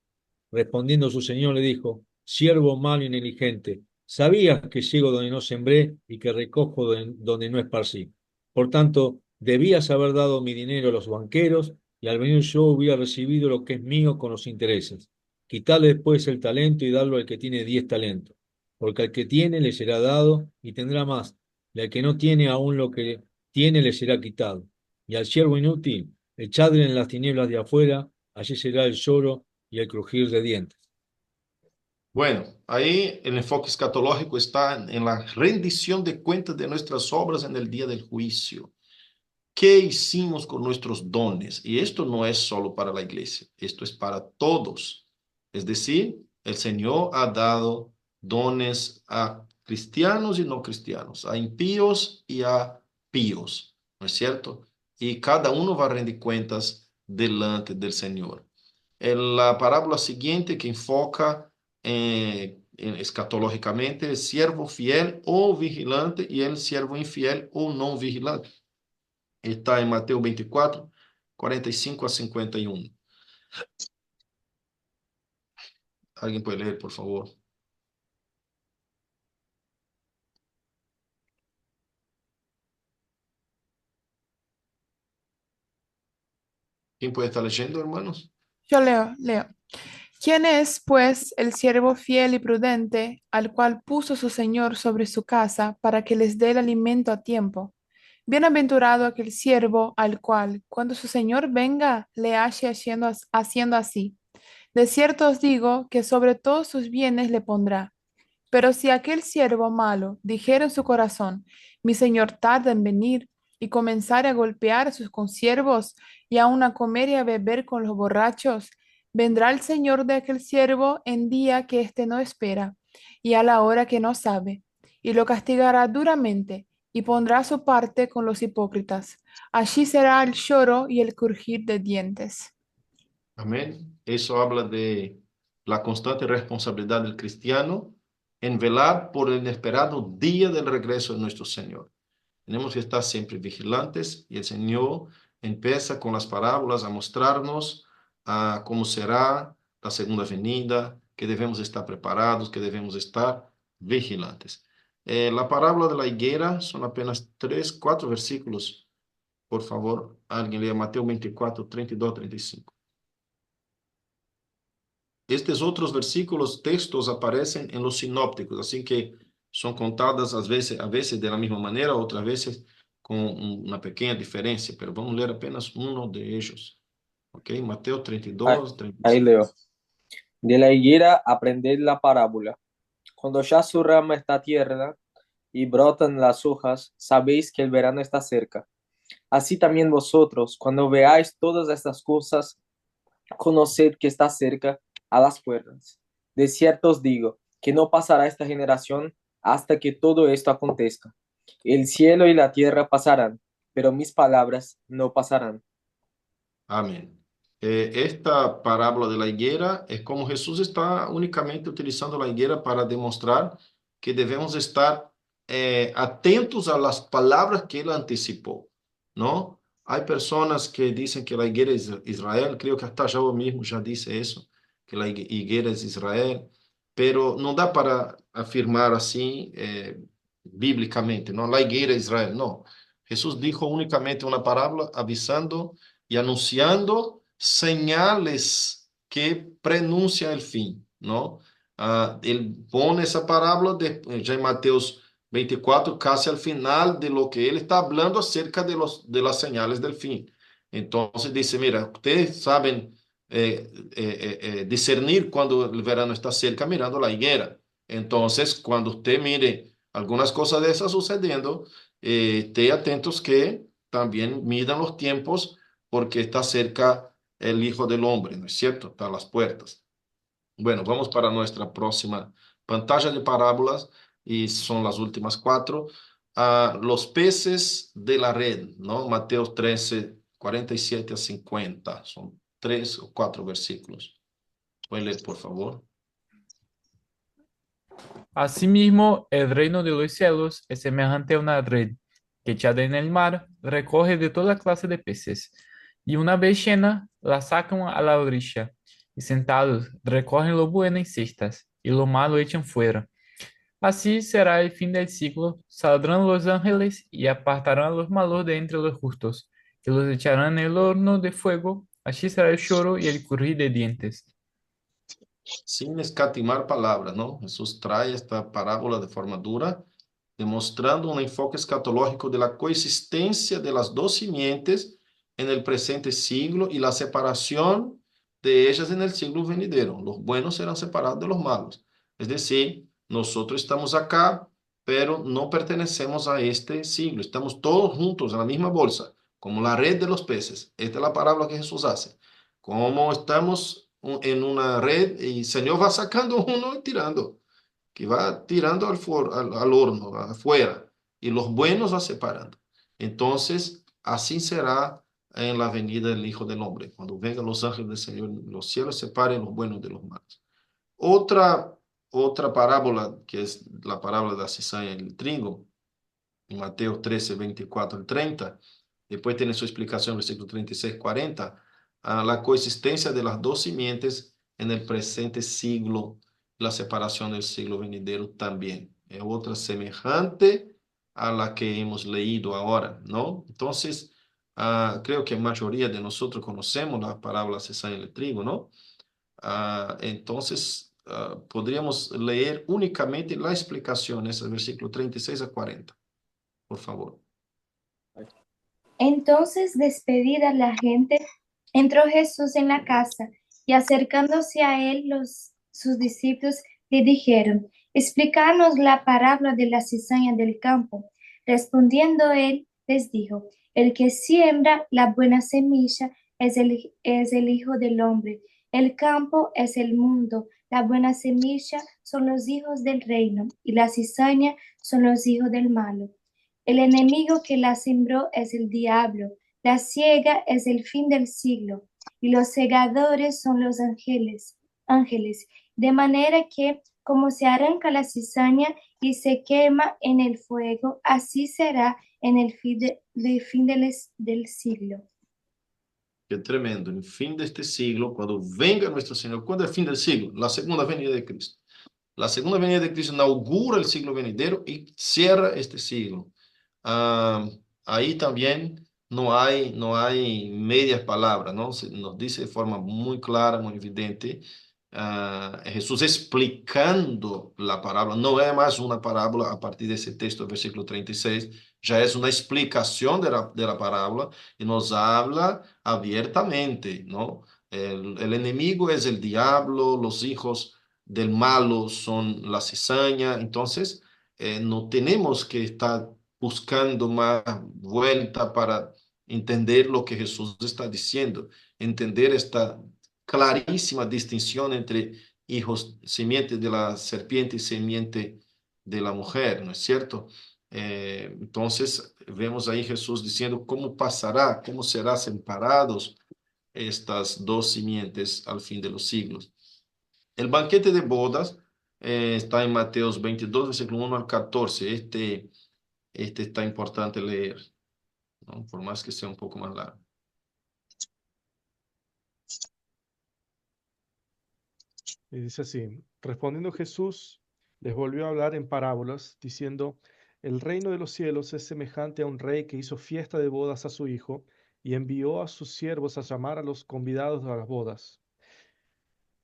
Respondiendo su señor le dijo, siervo malo y negligente, sabías que llego donde no sembré y que recojo donde no esparcí. Por tanto, debías haber dado mi dinero a los banqueros y al venir yo hubiera recibido lo que es mío con los intereses. Quitarle después el talento y darlo al que tiene 10 talentos, porque al que tiene le será dado y tendrá más, y al que no tiene aún lo que tiene le será quitado. Y al siervo inútil, echadle en las tinieblas de afuera, allí será el lloro y el crujir de dientes. Bueno, ahí el enfoque escatológico está en la rendición de cuentas de nuestras obras en el día del juicio. ¿Qué hicimos con nuestros dones? Y esto no es solo para la iglesia, esto es para todos. Es decir, el Señor ha dado dones a cristianos y no cristianos, a impíos y a píos, ¿no es cierto? Y cada uno va a rendir cuentas delante del Señor. En la parábola siguiente que enfoca escatológicamente el siervo fiel o vigilante y el siervo infiel o no vigilante. Está en Mateo 24, 45 a 51. ¿Alguien puede leer, por favor? ¿Quién puede estar leyendo, hermanos? Yo leo. ¿Quién es, pues, el siervo fiel y prudente, al cual puso su señor sobre su casa para que les dé el alimento a tiempo? Bienaventurado aquel siervo al cual, cuando su señor venga, le halle haciendo así. De cierto os digo que sobre todos sus bienes le pondrá. Pero si aquel siervo malo dijera en su corazón, mi señor tarda en venir, y comenzare a golpear a sus consiervos y aun a comer y a beber con los borrachos, vendrá el señor de aquel siervo en día que éste no espera, y a la hora que no sabe, y lo castigará duramente, y pondrá su parte con los hipócritas. Allí será el lloro y el crujir de dientes. Amén. Eso habla de la constante responsabilidad del cristiano en velar por el inesperado día del regreso de nuestro Señor. Tenemos que estar siempre vigilantes y el Señor empieza con las parábolas a mostrarnos cómo será la segunda venida, que debemos estar preparados, que debemos estar vigilantes. La parábola de la higuera son apenas 3, 4 versículos. Por favor, alguien lea Mateo 24, 32, 35. Estes otros versículos, textos aparecen en los sinópticos, así que son contadas a veces de la misma manera, otras veces con una pequeña diferencia, pero vamos a leer apenas uno de ellos. ¿Ok? Mateo 32, Ahí 35. leo. De la higuera aprended la parábola. Cuando ya su rama está tierna y brotan las hojas, sabéis que el verano está cerca. Así también vosotros, cuando veáis todas estas cosas, conoced que está cerca a las puertas. De cierto os digo que no pasará esta generación hasta que todo esto acontezca. El cielo y la tierra pasarán, pero mis palabras no pasarán. Amén. Esta parábola de la higuera es como Jesús está únicamente utilizando la higuera para demostrar que debemos estar atentos a las palabras que él anticipó, ¿no? Hay personas que dicen que la higuera es Israel, creo que hasta yo mismo ya dice eso, que la higuera es Israel, pero no da para afirmar así bíblicamente, ¿no? La higuera es Israel, no. Jesús dijo únicamente una parábola avisando y anunciando señales que prenuncian el fin, ¿no? Él pone esa parábola ya en Mateos 24, casi al final de lo que él está hablando acerca de las señales del fin. Entonces dice, mira, ustedes saben discernir cuando el verano está cerca mirando la higuera. Entonces, cuando usted mire algunas cosas de esas sucediendo, esté atentos que también midan los tiempos porque está cerca el Hijo del Hombre, ¿no es cierto? Está a las puertas. Bueno, vamos para nuestra próxima pantalla de parábolas y son las últimas 4. Los peces de la red, ¿no? Mateo 13, 47 a 50. Son 3 o 4 versículos. Pueden leer, por favor. Asimismo, el reino de los cielos es semejante a una red que echada en el mar recoge de toda clase de peces, y una vez llena, la sacan a la orilla, y sentados recogen lo bueno en cestas, y lo malo echan fuera. Así será el fin del siglo, saldrán los ángeles y apartarán a los malos de entre los justos, y los echarán en el horno de fuego, así será el lloro y el crujir de dientes. Sin escatimar palabras, ¿no? Jesús trae esta parábola de forma dura, demostrando un enfoque escatológico de la coexistencia de las dos simientes en el presente siglo y la separación de ellas en el siglo venidero. Los buenos serán separados de los malos. Es decir, nosotros estamos acá, pero no pertenecemos a este siglo. Estamos todos juntos en la misma bolsa, como la red de los peces. Esta es la parábola que Jesús hace. Como estamos en una red y el Señor va sacando uno y tirando, que va tirando al horno, afuera, y los buenos va separando. Entonces, así será en la venida del Hijo del Hombre. Cuando vengan los ángeles del Señor, los cielos separen los buenos de los malos. Otra parábola, que es la parábola de la cizaña y el trigo, en Mateo 13, 24 al 30. Después tiene su explicación en el versículo 36, 40. La coexistencia de las dos simientes en el presente siglo, la separación del siglo venidero también. Es otra semejante a la que hemos leído ahora, ¿no? Entonces, creo que la mayoría de nosotros conocemos la parábola cizaña y el trigo, ¿no? Entonces, podríamos leer únicamente la explicación, ese versículo 36 a 40. Por favor. Entonces, despedida la gente, entró Jesús en la casa y acercándose a él sus discípulos le dijeron, explícanos la parábola de la cizaña del campo. Respondiendo él, les dijo, el que siembra la buena semilla es el Hijo del Hombre. El campo es el mundo, la buena semilla son los hijos del reino y la cizaña son los hijos del malo. El enemigo que la sembró es el diablo, la siega es el fin del siglo, y los segadores son los ángeles, de manera que como se arranca la cizaña y se quema en el fuego, así será en el fin del siglo. Qué tremendo. En el fin de este siglo, cuando venga nuestro Señor, ¿cuándo es el fin del siglo? La segunda venida de Cristo. La segunda venida de Cristo inaugura el siglo venidero y cierra este siglo. Ahí también no hay medias palabras, ¿no? Nos dice de forma muy clara, muy evidente, Jesús explicando la parábola. No es más una parábola a partir de ese texto, versículo 36, ya es una explicación de la parábola y nos habla abiertamente, ¿no? El enemigo es el diablo, los hijos del malo son la cizaña, entonces no tenemos que estar buscando más vuelta para entender lo que Jesús está diciendo, entender esta clarísima distinción entre hijos, simiente de la serpiente y simiente de la mujer, ¿no es cierto? Entonces vemos ahí Jesús diciendo cómo pasará, cómo serán separados estas dos simientes al fin de los siglos. El banquete de bodas está en Mateos 22, versículo 1 al 14. Este está importante leer, ¿no? Por más que sea un poco más largo. Y dice así, respondiendo Jesús, les volvió a hablar en parábolas, diciendo, el reino de los cielos es semejante a un rey que hizo fiesta de bodas a su hijo y envió a sus siervos a llamar a los convidados a las bodas.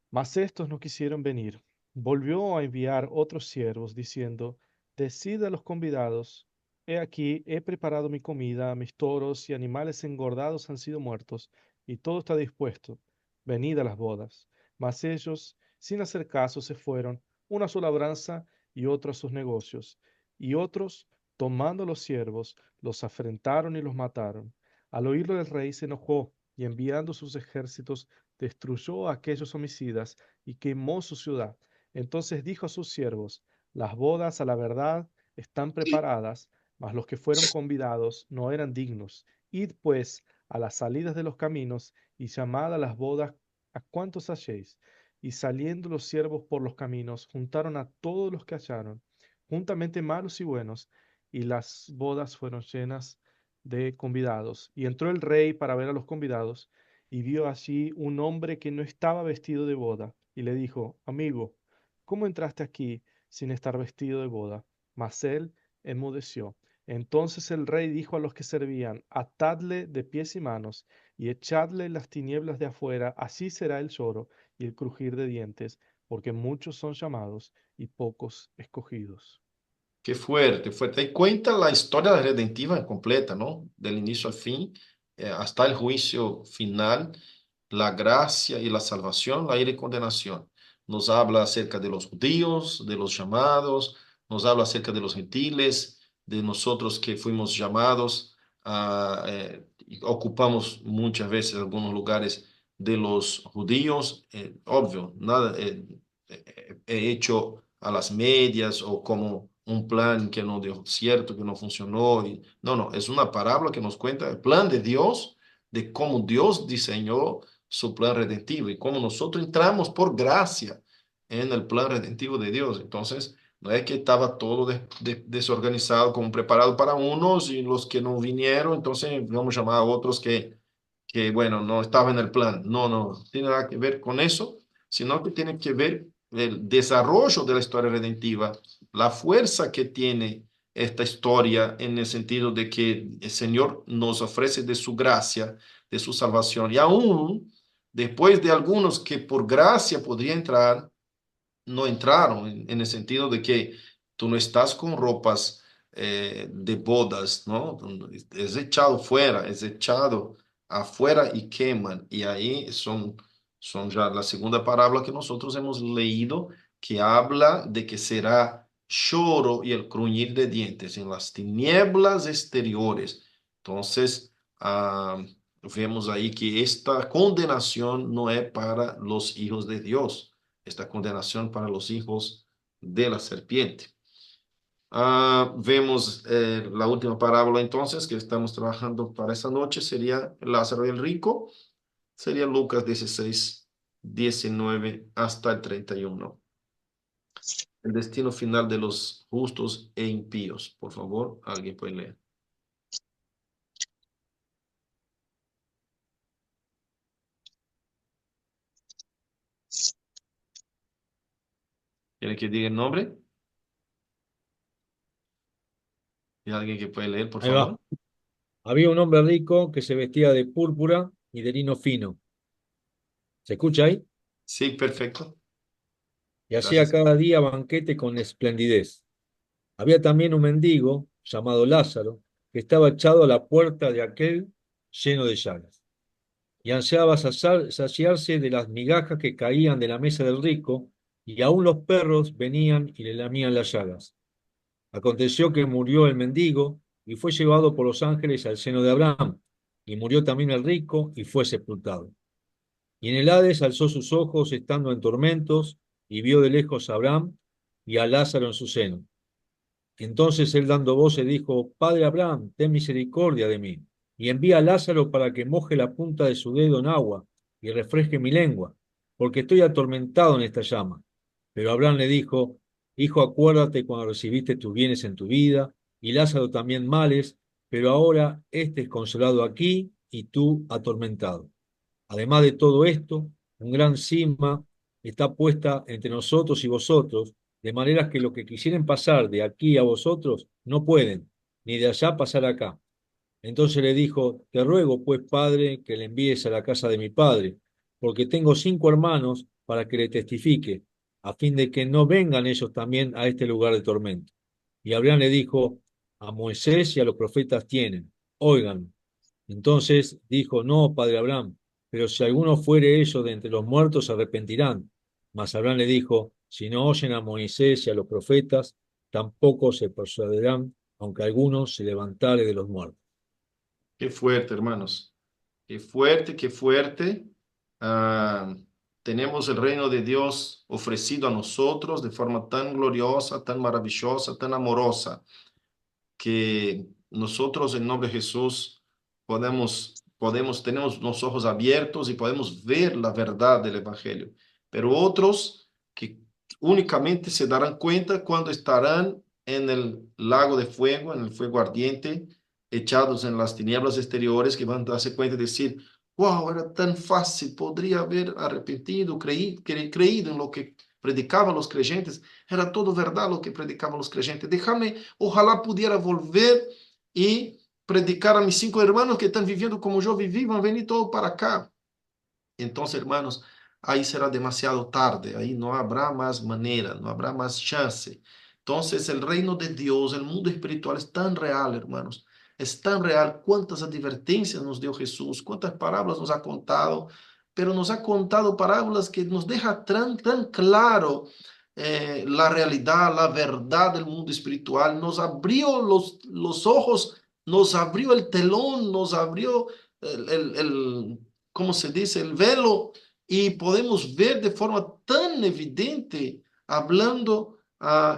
Mas estos no quisieron venir. Volvió a enviar otros siervos, diciendo, decid a los convidados, he aquí, he preparado mi comida, mis toros y animales engordados han sido muertos, y todo está dispuesto. Venid a las bodas. Mas ellos, sin hacer caso, se fueron, una a su labranza y otro a sus negocios. Y otros, Tomando los siervos, los afrentaron y los mataron. Al oírlo el rey se enojó y enviando sus ejércitos destruyó a aquellos homicidas y quemó su ciudad. Entonces dijo a sus siervos, las bodas a la verdad están preparadas, mas los que fueron convidados no eran dignos. Id pues a las salidas de los caminos y llamad a las bodas a cuantos halléis. Y saliendo los siervos por los caminos, juntaron a todos los que hallaron, juntamente malos y buenos, y las bodas fueron llenas de convidados. Y entró el rey para ver a los convidados, y vio allí un hombre que no estaba vestido de boda, y le dijo, amigo, ¿cómo entraste aquí sin estar vestido de boda? Mas él enmudeció. Entonces el rey dijo a los que servían, atadle de pies y manos, y echadle en las tinieblas de afuera, así será el lloro y el crujir de dientes, porque muchos son llamados y pocos escogidos. Qué fuerte, fuerte. Y cuenta la historia redentiva completa, ¿no? Del inicio al fin, hasta el juicio final, la gracia y la salvación, la ira y condenación. Nos habla acerca de los judíos, de los llamados, nos habla acerca de los gentiles, de nosotros que fuimos llamados, y ocupamos muchas veces algunos lugares de los judíos. Obvio, nada, he hecho a las medias o como un plan que no dio cierto, que no funcionó. No, no, es una parábola que nos cuenta el plan de Dios, de cómo Dios diseñó su plan redentivo y cómo nosotros entramos por gracia en el plan redentivo de Dios. Entonces, no es que estaba todo desorganizado, como preparado para unos y los que no vinieron, entonces vamos a llamar a otros bueno, no estaba en el plan. No, no, tiene nada que ver con eso, sino que tiene que ver el desarrollo de la historia redentiva, la fuerza que tiene esta historia en el sentido de que el Señor nos ofrece de su gracia, de su salvación, y aún después de algunos que por gracia podrían entrar, no entraron, en el sentido de que tú no estás con ropas de bodas, ¿no? Es echado fuera, es echado afuera y queman. Y ahí son ya la segunda parábola que nosotros hemos leído, que habla de que será lloro y el cruñir de dientes en las tinieblas exteriores. Entonces, vemos ahí que esta condenación no es para los hijos de Dios, esta condenación para los hijos de la serpiente. Vemos la última parábola entonces que estamos trabajando para esta noche, sería Lázaro y el rico, sería Lucas 16, 19 hasta el 31. El destino final de los justos e impíos. Por favor, alguien puede leer. ¿Quiere que diga el nombre? ¿Y alguien que puede leer, por Ahí favor? va. Había un hombre rico que se vestía de púrpura y de lino fino. ¿Se escucha ahí? Sí, perfecto. Y hacía Gracias. cada día banquete con esplendidez. Había también un mendigo llamado Lázaro, que estaba echado a la puerta de aquel lleno de llagas, y ansiaba saciarse de las migajas que caían de la mesa del rico, y aun los perros venían y le lamían las llagas. Aconteció que murió el mendigo y fue llevado por los ángeles al seno de Abraham, y murió también el rico y fue sepultado. Y en el Hades alzó sus ojos estando en tormentos, y vio de lejos a Abraham y a Lázaro en su seno. Entonces él dando voces dijo, Padre Abraham, ten misericordia de mí, y envía a Lázaro para que moje la punta de su dedo en agua y refresque mi lengua, porque estoy atormentado en esta llama. Pero Abraham le dijo, Hijo, acuérdate cuando recibiste tus bienes en tu vida, y Lázaro también males, pero ahora éste es consolado aquí y tú atormentado. Además de todo esto, un gran cisma está puesta entre nosotros y vosotros, de manera que los que quisieren pasar de aquí a vosotros no pueden, ni de allá pasar acá. Entonces le dijo, te ruego pues, padre, que le envíes a la casa de mi padre, porque tengo 5 hermanos para que le testifique, a fin de que no vengan ellos también a este lugar de tormento. Y Abraham le dijo, a Moisés y a los profetas tienen, oigan. Entonces dijo, no, padre Abraham, pero si alguno fuere ellos de entre los muertos, se arrepentirán. Mas Abraham le dijo, si no oyen a Moisés y a los profetas, tampoco se persuadirán, aunque alguno se levantare de los muertos. Qué fuerte, hermanos. Qué fuerte, qué fuerte. Ah, tenemos el reino de Dios ofrecido a nosotros de forma tan gloriosa, tan maravillosa, tan amorosa, que nosotros en nombre de Jesús tenemos los ojos abiertos y podemos ver la verdad del Evangelio. Pero otros que únicamente se darán cuenta cuando estarán en el lago de fuego, en el fuego ardiente, echados en las tinieblas exteriores, que van a darse cuenta y decir, wow, era tan fácil, podría haber arrepentido, creído en lo que predicaban los creyentes, era todo verdad lo que predicaban los creyentes. Déjame, ojalá pudiera volver y predicar a mis 5 hermanos que están viviendo como yo viví, van a venir todos para acá. Entonces, hermanos, ahí será demasiado tarde, ahí no habrá más manera, no habrá más chance. Entonces, el reino de Dios, el mundo espiritual es tan real, hermanos, es tan real. Cuántas advertencias nos dio Jesús, cuántas parábolas nos ha contado, pero nos ha contado parábolas que nos deja tan claro la realidad, la verdad del mundo espiritual. Nos abrió los ojos, nos abrió el telón, nos abrió ¿cómo se dice? El velo, y podemos ver de forma tan evidente, hablando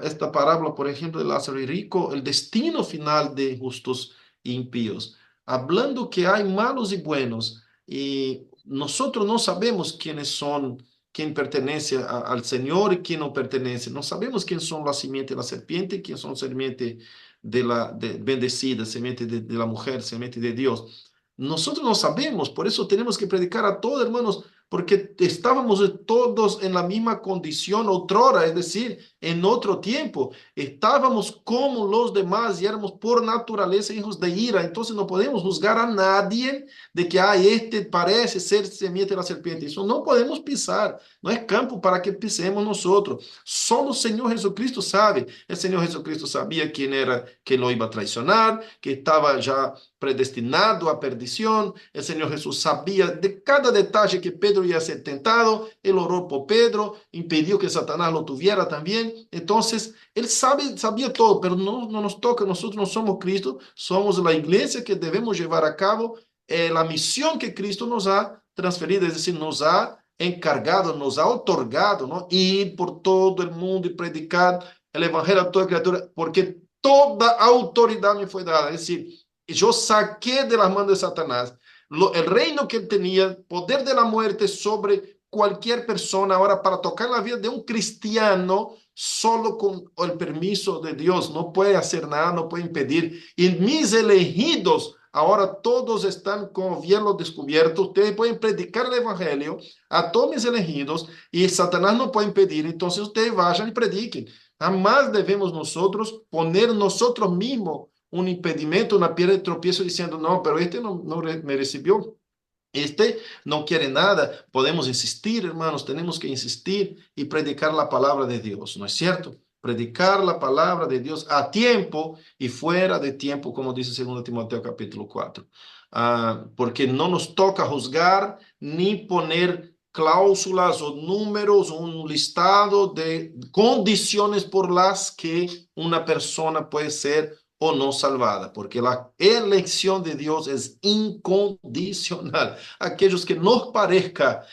esta parábola, por ejemplo, de Lázaro y Rico, el destino final de justos e impíos, hablando que hay malos y buenos, y nosotros no sabemos quiénes son, quién pertenece al Señor y quién no pertenece, no sabemos quién son la simiente de la serpiente, quién son simiente bendecida, simiente de la mujer, simiente de Dios. Nosotros no sabemos, por eso tenemos que predicar a todos, hermanos, porque estábamos todos en la misma condición otrora, es decir, en otro tiempo. Estábamos como los demás y éramos por naturaleza hijos de ira. Entonces no podemos juzgar a nadie de que este parece ser semilla de la serpiente. Eso no podemos pisar, no es campo para que pisemos nosotros. Solo el Señor Jesucristo sabe. El Señor Jesucristo sabía quién era que lo iba a traicionar, que estaba ya predestinado a perdición. El Señor Jesús sabía de cada detalle que Pedro iba a ser tentado. Él oró por Pedro, impidió que Satanás lo tuviera también. Entonces, él sabía todo, pero no nos toca. Nosotros no somos Cristo, somos la iglesia que debemos llevar a cabo la misión que Cristo nos ha transferido, es decir, nos ha encargado, nos ha otorgado, ¿no? Ir por todo el mundo y predicar el evangelio a toda criatura, porque toda autoridad me fue dada. Es decir, yo saqué de las manos de Satanás el reino que él tenía, poder de la muerte sobre cualquier persona. Ahora, para tocar la vida de un cristiano, solo con el permiso de Dios, no puede hacer nada, no puede impedir. Y mis elegidos, ahora todos están con gobierno descubierto. Ustedes pueden predicar el evangelio a todos mis elegidos y Satanás no puede impedir. Entonces ustedes vayan y prediquen. Jamás debemos nosotros poner nosotros mismos un impedimento, una piedra de tropiezo diciendo, no, pero este no me recibió. Este no quiere nada. Podemos insistir, hermanos, tenemos que insistir y predicar la palabra de Dios, ¿no es cierto? Predicar la palabra de Dios a tiempo y fuera de tiempo, como dice 2 Timoteo capítulo 4. Porque no nos toca juzgar ni poner cláusulas o números, un listado de condiciones por las que una persona puede ser o no salvada, porque la elección de Dios es incondicional. Aquellos que nos parezca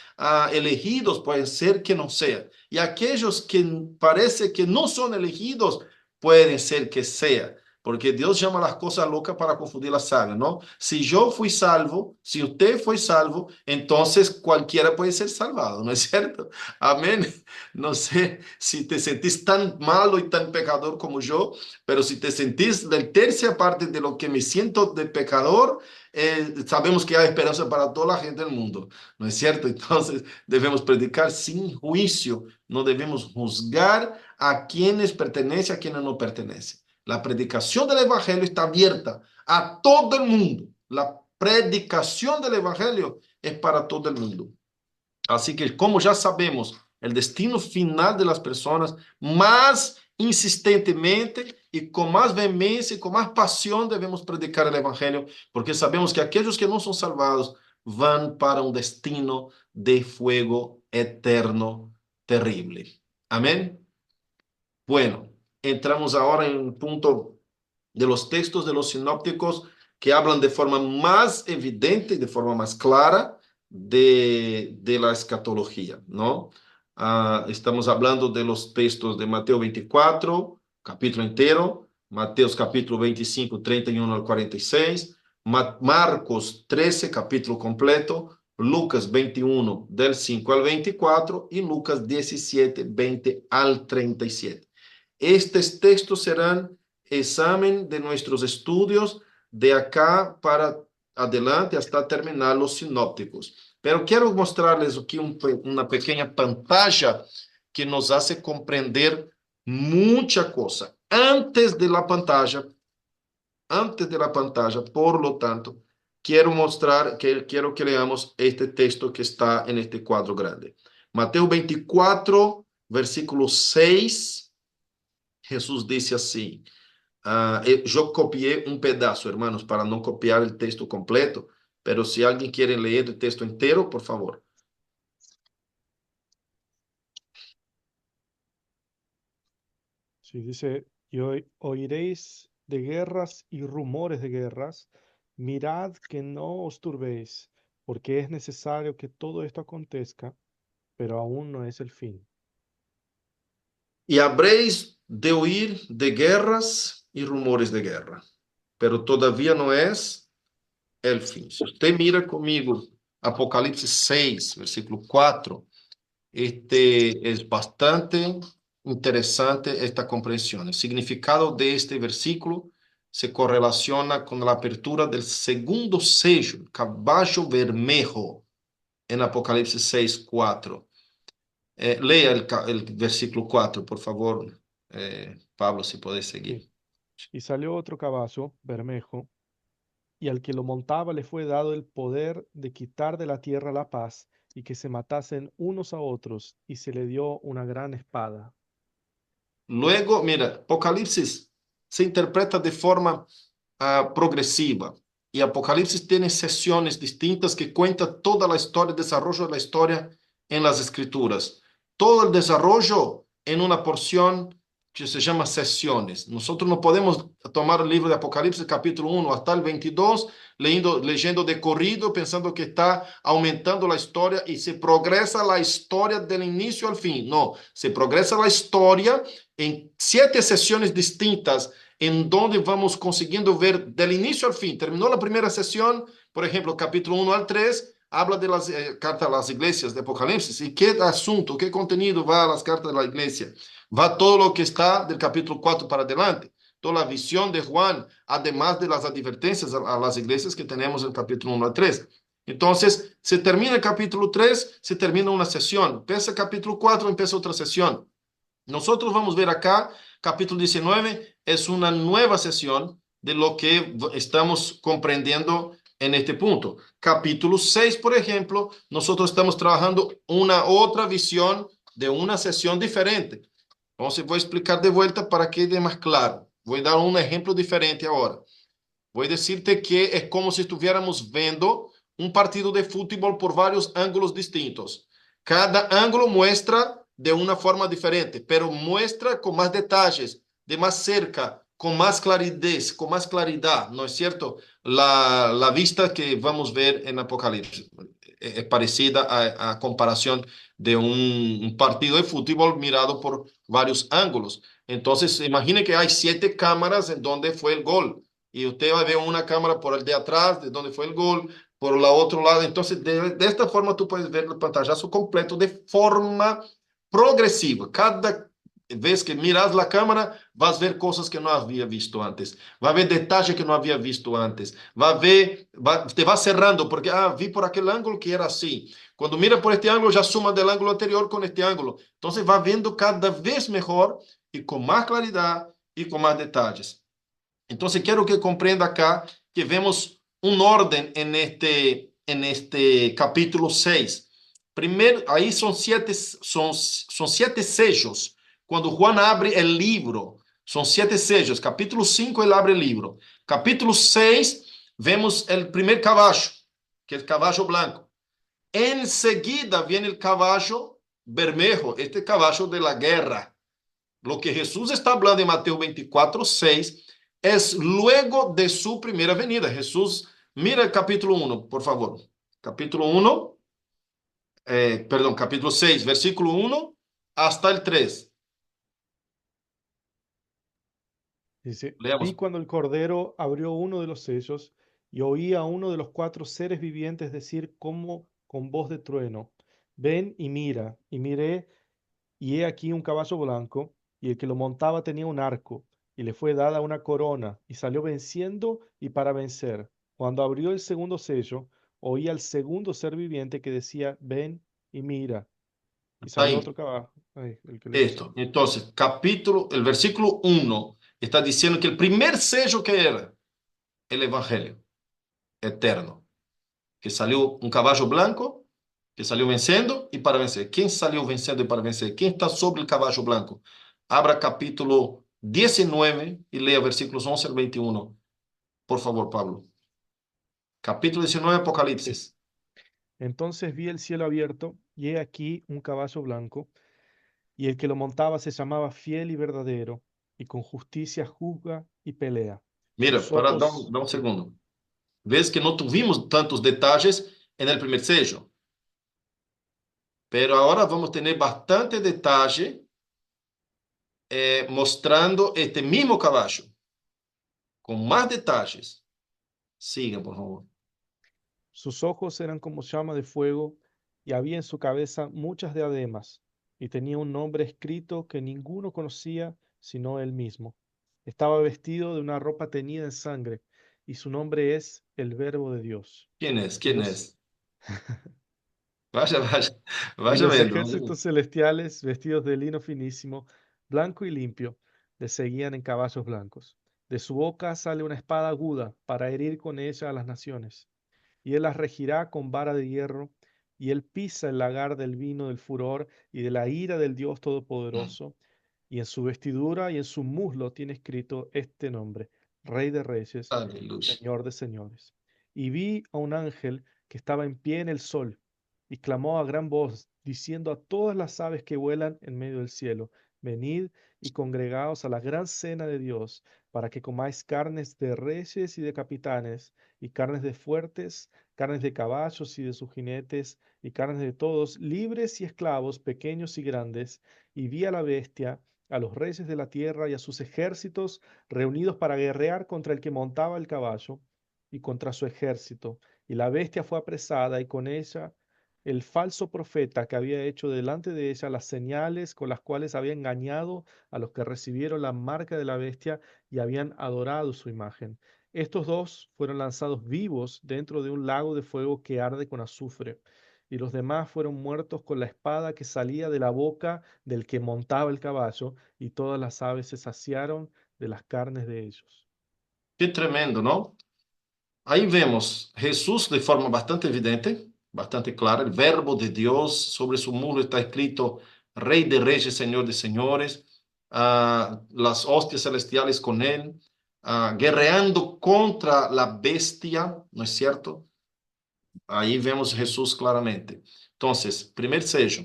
elegidos pueden ser que no sean, y aquellos que parece que no son elegidos pueden ser que sean, porque Dios llama las cosas locas para confundir las sabias, ¿no? Si yo fui salvo, si usted fue salvo, entonces cualquiera puede ser salvado, ¿no es cierto? Amén. No sé si te sentís tan malo y tan pecador como yo, pero si te sentís de tercia parte de lo que me siento de pecador, sabemos que hay esperanza para toda la gente del mundo, ¿no es cierto? Entonces debemos predicar sin juicio, no debemos juzgar a quienes pertenecen, a quienes no pertenecen. La predicación del evangelio está abierta a todo el mundo. La predicación del evangelio es para todo el mundo. Así que, como ya sabemos el destino final de las personas, más insistentemente y con más vehemencia y con más pasión debemos predicar el evangelio, porque sabemos que aquellos que no son salvados van para un destino de fuego eterno terrible. Amén. Bueno, entramos ahora en un punto de los textos de los sinópticos que hablan de forma más evidente, de forma más clara de la escatología, ¿no? Estamos hablando de los textos de Mateo 24, capítulo entero, Mateos capítulo 25, 31 al 46, Marcos 13, capítulo completo, Lucas 21, del 5 al 24 y Lucas 17, 20 al 37. Estos textos serán examen de nuestros estudios de acá para adelante hasta terminar los sinópticos. Pero quiero mostrarles aquí una pequeña pantalla que nos hace comprender mucha cosa. Antes de la pantalla, por lo tanto, quiero mostrar, quiero que leamos este texto que está en este cuadro grande. Mateo 24, versículo 6, Jesús dice así. Yo copié un pedazo, hermanos, para no copiar el texto completo, pero si alguien quiere leer el texto entero, por favor. Sí, dice, y oiréis de guerras y rumores de guerras, mirad que no os turbéis, porque es necesario que todo esto acontezca, pero aún no es el fin. Y habréis de oír de guerras y rumores de guerra, pero todavía no es el fin. Si usted mira conmigo Apocalipsis 6, versículo 4, es bastante interesante esta comprensión. El significado de este versículo se correlaciona con la apertura del segundo sello, el caballo bermejo, en Apocalipsis 6, 4. Lea el versículo 4, por favor, Pablo, si puedes seguir. Sí. Y salió otro caballo, bermejo, y al que lo montaba le fue dado el poder de quitar de la tierra la paz, y que se matasen unos a otros, y se le dio una gran espada. Luego, mira, Apocalipsis se interpreta de forma progresiva. Y Apocalipsis tiene sesiones distintas que cuentan toda la historia, el desarrollo de la historia en las escrituras. Todo el desarrollo en una porción que se llama sesiones. Nosotros no podemos tomar el libro de Apocalipsis capítulo 1 hasta el 22 leyendo de corrido, pensando que está aumentando la historia y se progresa la historia del inicio al fin. No, se progresa la historia en 7 sesiones distintas en donde vamos consiguiendo ver del inicio al fin. Terminó la primera sesión, por ejemplo, capítulo 1 al 3, habla de las cartas a las iglesias de Apocalipsis. ¿Y qué asunto, qué contenido va a las cartas de la iglesia? Va todo lo que está del capítulo 4 para adelante. Toda la visión de Juan, además de las advertencias a las iglesias que tenemos en el capítulo 1 al 3. Entonces, se termina el capítulo 3, se termina una sesión. Empieza el capítulo 4, empieza otra sesión. Nosotros vamos a ver acá, capítulo 19, es una nueva sesión de lo que estamos comprendiendo en este punto. Capítulo 6, por ejemplo, nosotros estamos trabajando una otra visión de una sesión diferente. Entonces voy a explicar de vuelta para que quede más claro. Voy a dar un ejemplo diferente ahora. Voy a decirte que es como si estuviéramos viendo un partido de fútbol por varios ángulos distintos. Cada ángulo muestra de una forma diferente, pero muestra con más detalles, de más cerca, con más claridad, ¿no es cierto? La vista que vamos a ver en Apocalipsis es parecida a comparación de un partido de fútbol mirado por varios ángulos. Entonces, imagine que hay 7 cámaras en donde fue el gol. Y usted va a ver una cámara por el de atrás, de donde fue el gol, por el otro lado. Entonces, de esta forma, tú puedes ver el pantallazo completo de forma progresiva. Cada vez que miras la cámara, vas a ver cosas que no había visto antes. Va a ver detalles que no había visto antes. Va a ver, te va cerrando, porque vi por aquel ángulo que era así. Cuando mira por este ángulo, ya suma del ángulo anterior con este ángulo. Entonces, va viendo cada vez mejor y con más claridad y con más detalles. Entonces, quiero que comprenda acá que vemos un orden en este capítulo 6. Primero, ahí son 7 sellos. Cuando Juan abre el libro, son 7 sellos. Capítulo 5, él abre el libro. Capítulo 6, vemos el primer caballo, que es el caballo blanco. Enseguida viene el caballo bermejo, este caballo de la guerra. Lo que Jesús está hablando en Mateo 24, 6, es luego de su primera venida. Jesús, mira el capítulo 1, por favor. Capítulo 1, perdón, capítulo 6, versículo 1 hasta el 3. Dice, vi Leamos. cuando el Cordero abrió uno de los sellos y oí a uno de los cuatro seres vivientes decir como con voz de trueno, ven y mira. Y miré, y he aquí un caballo blanco, y el que lo montaba tenía un arco, y le fue dada una corona, y salió venciendo y para vencer. Cuando abrió el segundo sello, oí al segundo ser viviente que decía, ven y mira. Y Está salió ahí. otro caballo. Ay, el que leí yo. Esto. Entonces, el versículo 1 está diciendo que el primer sello que era el evangelio eterno, que salió un caballo blanco, que salió venciendo y para vencer. ¿Quién salió venciendo y para vencer? ¿Quién está sobre el caballo blanco? Abra capítulo 19 y lea versículos 11 al 21. Por favor, Pablo. Capítulo 19, Sí. Apocalipsis. Entonces vi el cielo abierto, y he aquí un caballo blanco, y el que lo montaba se llamaba Fiel y Verdadero, y con justicia juzga y pelea. Mira, Sus para ojos, dar un sí, segundo. Ves que no tuvimos tantos detalles en el primer sello, pero ahora vamos a tener bastante detalle mostrando este mismo caballo, con más detalles. Sigan, por favor. sus ojos eran como llama de fuego, y había en su cabeza muchas diademas, y tenía un nombre escrito que ninguno conocía sino él mismo. Estaba vestido de una ropa teñida en sangre, y su nombre es el Verbo de Dios. ¿Quién es? Y ¿Quién los es? Vaya, vaya, Y vaya los vendo. Vaya vendo. ejércitos celestiales, vestidos de lino finísimo, blanco y limpio, le seguían en caballos blancos. De su boca sale una espada aguda para herir con ella a las naciones. Y él las regirá con vara de hierro, y él pisa el lagar del vino del furor y de la ira del Dios Todopoderoso. Y en su vestidura y en su muslo tiene escrito este nombre, Rey de Reyes, Aleluya. Señor de Señores. Y vi a un ángel que estaba en pie en el sol y clamó a gran voz, diciendo a todas las aves que vuelan en medio del cielo, venid y congregaos a la gran cena de Dios, para que comáis carnes de reyes y de capitanes, y carnes de fuertes, carnes de caballos y de sus jinetes, y carnes de todos, libres y esclavos, pequeños y grandes. Y vi a la bestia, a los reyes de la tierra y a sus ejércitos reunidos para guerrear contra el que montaba el caballo y contra su ejército. Y la bestia fue apresada, y con ella el falso profeta que había hecho delante de ella las señales con las cuales había engañado a los que recibieron la marca de la bestia y habían adorado su imagen. Estos dos fueron lanzados vivos dentro de un lago de fuego que arde con azufre, y los demás fueron muertos con la espada que salía de la boca del que montaba el caballo, y todas las aves se saciaron de las carnes de ellos. Qué tremendo, ¿no? Ahí vemos Jesús de forma bastante evidente, bastante clara, el verbo de Dios, sobre su muro está escrito Rey de Reyes, Señor de Señores, las hostias celestiales con él, guerreando contra la bestia, ¿no es cierto? Ahí vemos Jesús claramente. Entonces, primer sello,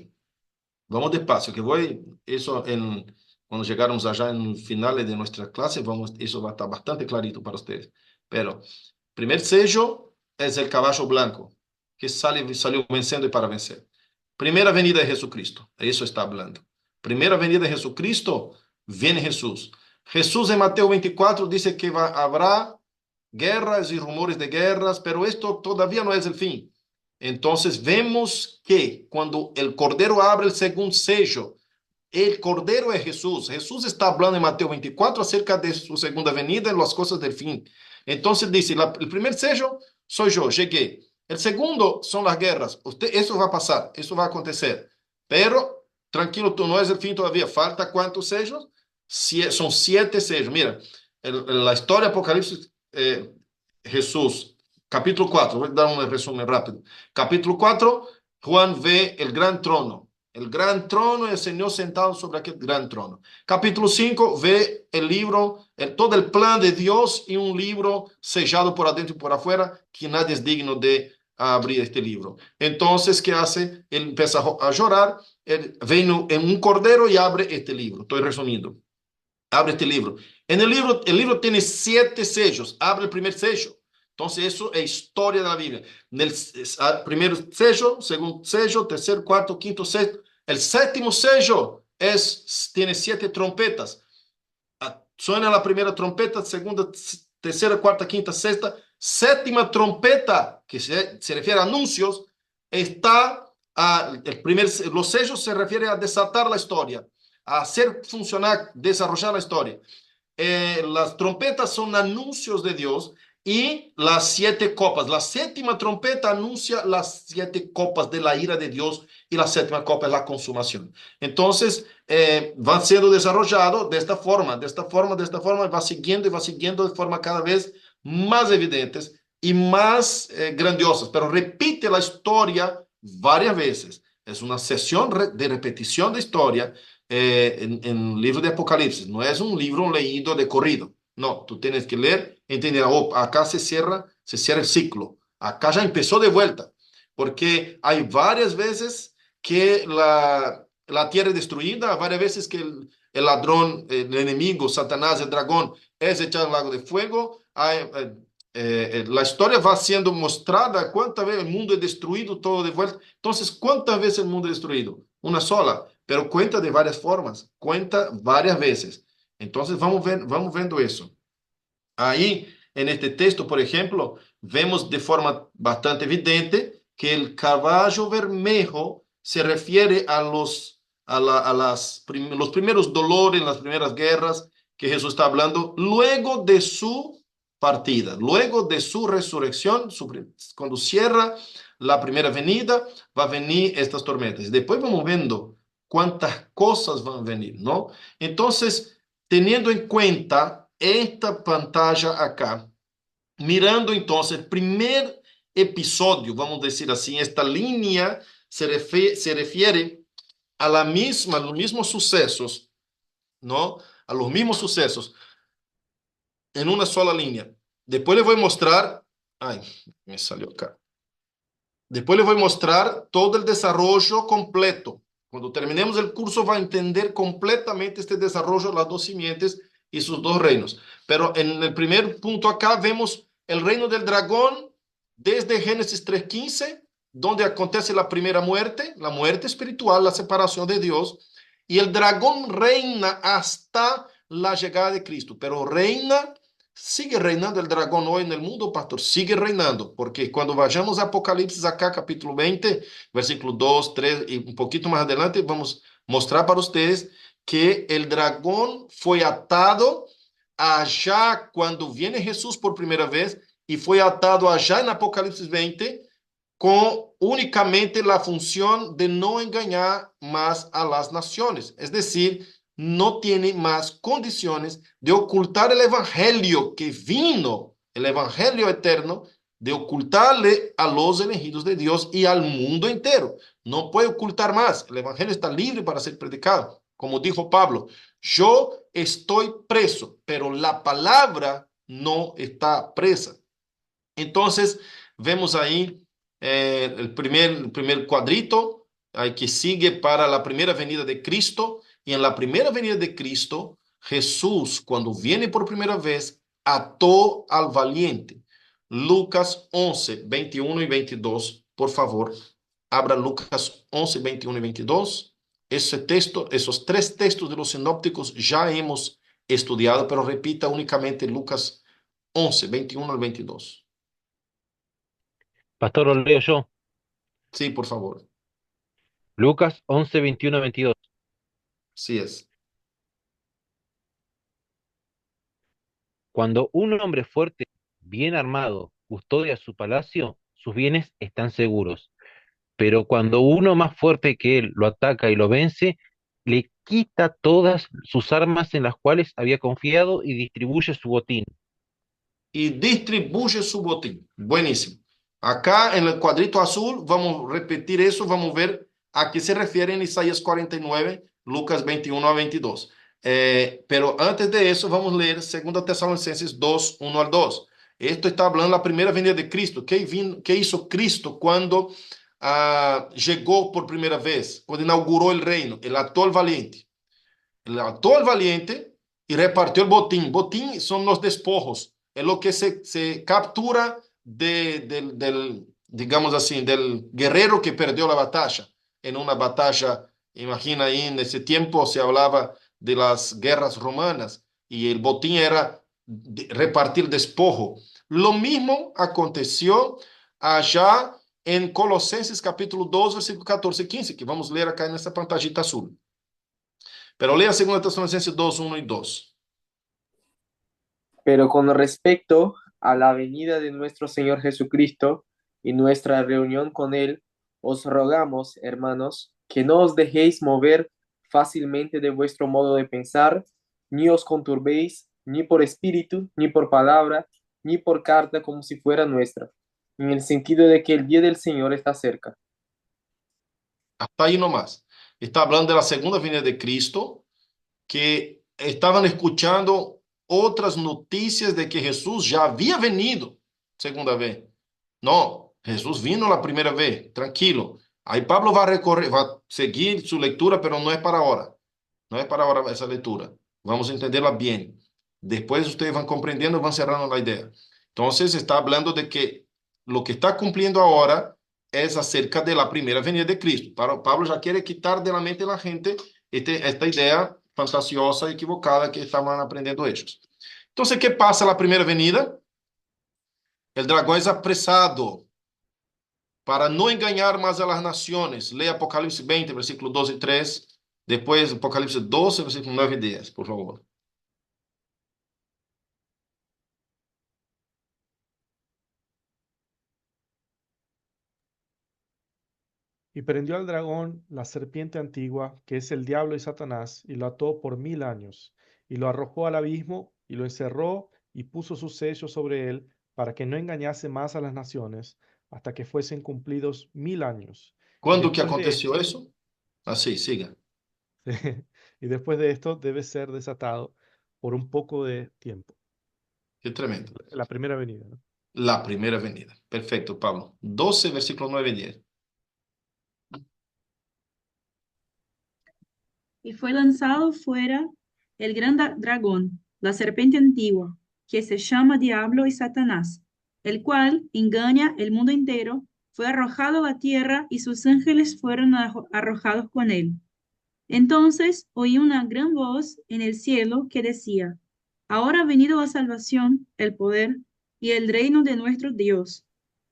vamos despacio, que voy, eso cuando llegarmos allá en el final de nuestra clase, eso va a estar bastante clarito para ustedes. Pero primer sello es el caballo blanco, que salió venciendo y para vencer. Primera venida de Jesucristo, eso está hablando. Primera venida de Jesucristo, viene Jesús. Jesús en Mateo 24 dice que habrá guerras y rumores de guerras, pero esto todavía no es el fin. Entonces vemos que cuando el Cordero abre el segundo sello, el Cordero es Jesús. Jesús está hablando en Mateo 24 acerca de su segunda venida y las cosas del fin. Entonces dice, el primer sello soy yo, llegué. El segundo son las guerras. Eso va a pasar, eso va a acontecer. Pero tranquilo, tú no es el fin todavía. ¿Falta cuántos sellos? Son 7 sellos. Mira, la historia de Apocalipsis, Jesús, capítulo 4, voy a dar un resumen rápido. Capítulo 4, Juan ve el gran trono. El gran trono y el Señor sentado sobre aquel gran trono. Capítulo 5 ve el libro, todo el plan de Dios y un libro sellado por adentro y por afuera, que nadie es digno de abrir este libro. Entonces, ¿qué hace? Él empieza a llorar, él viene en un cordero y abre este libro. Estoy resumiendo. Abre este libro. En el libro tiene 7 sellos. Abre el primer sello. Entonces, eso es historia de la Biblia. En el primer sello, segundo sello, tercer, cuarto, quinto, sexto. El séptimo sello tiene 7 trompetas. Suena la primera trompeta, segunda, tercera, cuarta, quinta, sexta. Séptima trompeta, que se refiere a anuncios, los sellos se refieren a desatar la historia, a hacer funcionar, desarrollar la historia. Las trompetas son anuncios de Dios y las 7 copas. La séptima trompeta anuncia las 7 copas de la ira de Dios y la séptima copa es la consumación. Entonces, va siendo desarrollado de esta forma, va siguiendo de forma cada vez más evidentes y más grandiosas, pero repite la historia varias veces. Es una sesión de repetición de historia en el libro de Apocalipsis. No es un libro leído de corrido. No, tú tienes que leer, entender, acá se cierra el ciclo. Acá ya empezó de vuelta, porque hay varias veces que la tierra es destruida, varias veces que el ladrón, el enemigo, Satanás, el dragón, es echado al lago de fuego. La historia va siendo mostrada cuántas veces el mundo es destruido, todo de vuelta. Entonces, ¿cuántas veces el mundo es destruido? Una sola, pero cuenta de varias formas, cuenta varias veces. Entonces, vamos viendo eso. Ahí, en este texto, por ejemplo, vemos de forma bastante evidente que el caballo bermejo se refiere los primeros dolores, las primeras guerras que Jesús está hablando luego de su partida, luego de su resurrección, cuando cierra la primera venida, va a venir estas tormentas. Después vamos viendo cuántas cosas van a venir, ¿no? Entonces, teniendo en cuenta esta pantalla acá, mirando entonces el primer episodio, vamos a decir así, esta línea se refiere a los mismos sucesos, ¿no? A los mismos sucesos en una sola línea. Después les voy a mostrar, ay, me salió acá. Después les voy a mostrar todo el desarrollo completo. Cuando terminemos el curso va a entender completamente este desarrollo, las 2 simientes y sus 2 reinos. Pero en el primer punto acá vemos el reino del dragón desde Génesis 3:15, donde acontece la primera muerte, la muerte espiritual, la separación de Dios. Y el dragón reina hasta la llegada de Cristo, pero sigue reinando el dragón hoy en el mundo, pastor, sigue reinando, porque cuando vayamos a Apocalipsis acá, capítulo 20, versículo 2, 3 y un poquito más adelante, vamos a mostrar para ustedes que el dragón fue atado allá cuando viene Jesús por primera vez y fue atado allá en Apocalipsis 20 con únicamente la función de no engañar más a las naciones, es decir, no tiene más condiciones de ocultar el evangelio que vino, el evangelio eterno, de ocultarle a los elegidos de Dios y al mundo entero. No puede ocultar más. El evangelio está libre para ser predicado. Como dijo Pablo, yo estoy preso, pero la palabra no está presa. Entonces, vemos ahí el primer cuadrito que sigue para la primera venida de Cristo. Y en la primera venida de Cristo, Jesús, cuando viene por primera vez, ató al valiente. Lucas 11, 21 y 22, por favor, abra Lucas 11, 21 y 22. Esos 3 textos de los sinópticos ya hemos estudiado, pero repita únicamente Lucas 11, 21 al 22. Pastor, lo leo yo. Sí, por favor. Lucas 11, 21, 22. Sí es. Cuando un hombre fuerte, bien armado, custodia su palacio, sus bienes están seguros. Pero cuando uno más fuerte que él lo ataca y lo vence, le quita todas sus armas en las cuales había confiado y distribuye su botín. Y distribuye su botín. Buenísimo. Acá en el cuadrito azul vamos a repetir eso, vamos a ver a qué se refiere en Isaías 49, Lucas 21 a 22. Pero antes de eso vamos a leer 2 Tesalonicenses 2, 1 al 2. Esto está hablando de la primera venida de Cristo. ¿Qué hizo Cristo cuando llegó por primera vez? Cuando inauguró el reino. Él ató al valiente. Él ató al valiente y repartió el botín. Botín son los despojos, es lo que se captura digamos así, del guerrero que perdió la batalla. En una batalla, imagina ahí en ese tiempo se hablaba de las guerras romanas y el botín era repartir despojo. Lo mismo aconteció allá en Colosenses capítulo 2, versículo 14 y 15, que vamos a leer acá en esta pantallita azul. Pero lea 2 Tesalonicenses 2, 1 y 2. Pero con respecto a la venida de nuestro Señor Jesucristo y nuestra reunión con Él, os rogamos, hermanos, que no os dejéis mover fácilmente de vuestro modo de pensar, ni os conturbéis, ni por espíritu, ni por palabra, ni por carta como si fuera nuestra, en el sentido de que el día del Señor está cerca. Hasta ahí nomás. Está hablando de la segunda venida de Cristo, que estaban escuchando otras noticias de que Jesús ya había venido segunda vez. No, Jesús vino la primera vez, tranquilo. Ahí Pablo va a recorrer, va a seguir su lectura, pero no es para ahora. No es para ahora esa lectura. Vamos a entenderla bien. Después ustedes van comprendiendo, van cerrando la idea. Entonces está hablando de que lo que está cumpliendo ahora es acerca de la primera venida de Cristo. Pablo ya quiere quitar de la mente de la gente esta idea fantasiosa, equivocada que estaban aprendiendo ellos. Entonces, ¿qué pasa la primera venida? El dragón es apresado para no engañar más a las naciones. Lea Apocalipsis 20, versículo 2 y 3. Después Apocalipsis 12, versículo 9 y 10, por favor. Y prendió al dragón, la serpiente antigua, que es el diablo y Satanás, y lo ató por 1000 años, y lo arrojó al abismo, y lo encerró, y puso su sello sobre él, para que no engañase más a las naciones, hasta que fuesen cumplidos 1000 años. Y ¿Cuándo que después de aconteció esto, eso? Así, siga. y después de esto debe ser desatado por un poco de tiempo. Qué tremendo. La primera venida, ¿no? La primera venida. Perfecto, Pablo. 12, versículo 9 y 10. Y fue lanzado fuera el gran dragón, la serpiente antigua, que se llama Diablo y Satanás, el cual engaña el mundo entero, fue arrojado a la tierra y sus ángeles fueron arrojados con él. Entonces oí una gran voz en el cielo que decía, ahora ha venido la salvación, el poder y el reino de nuestro Dios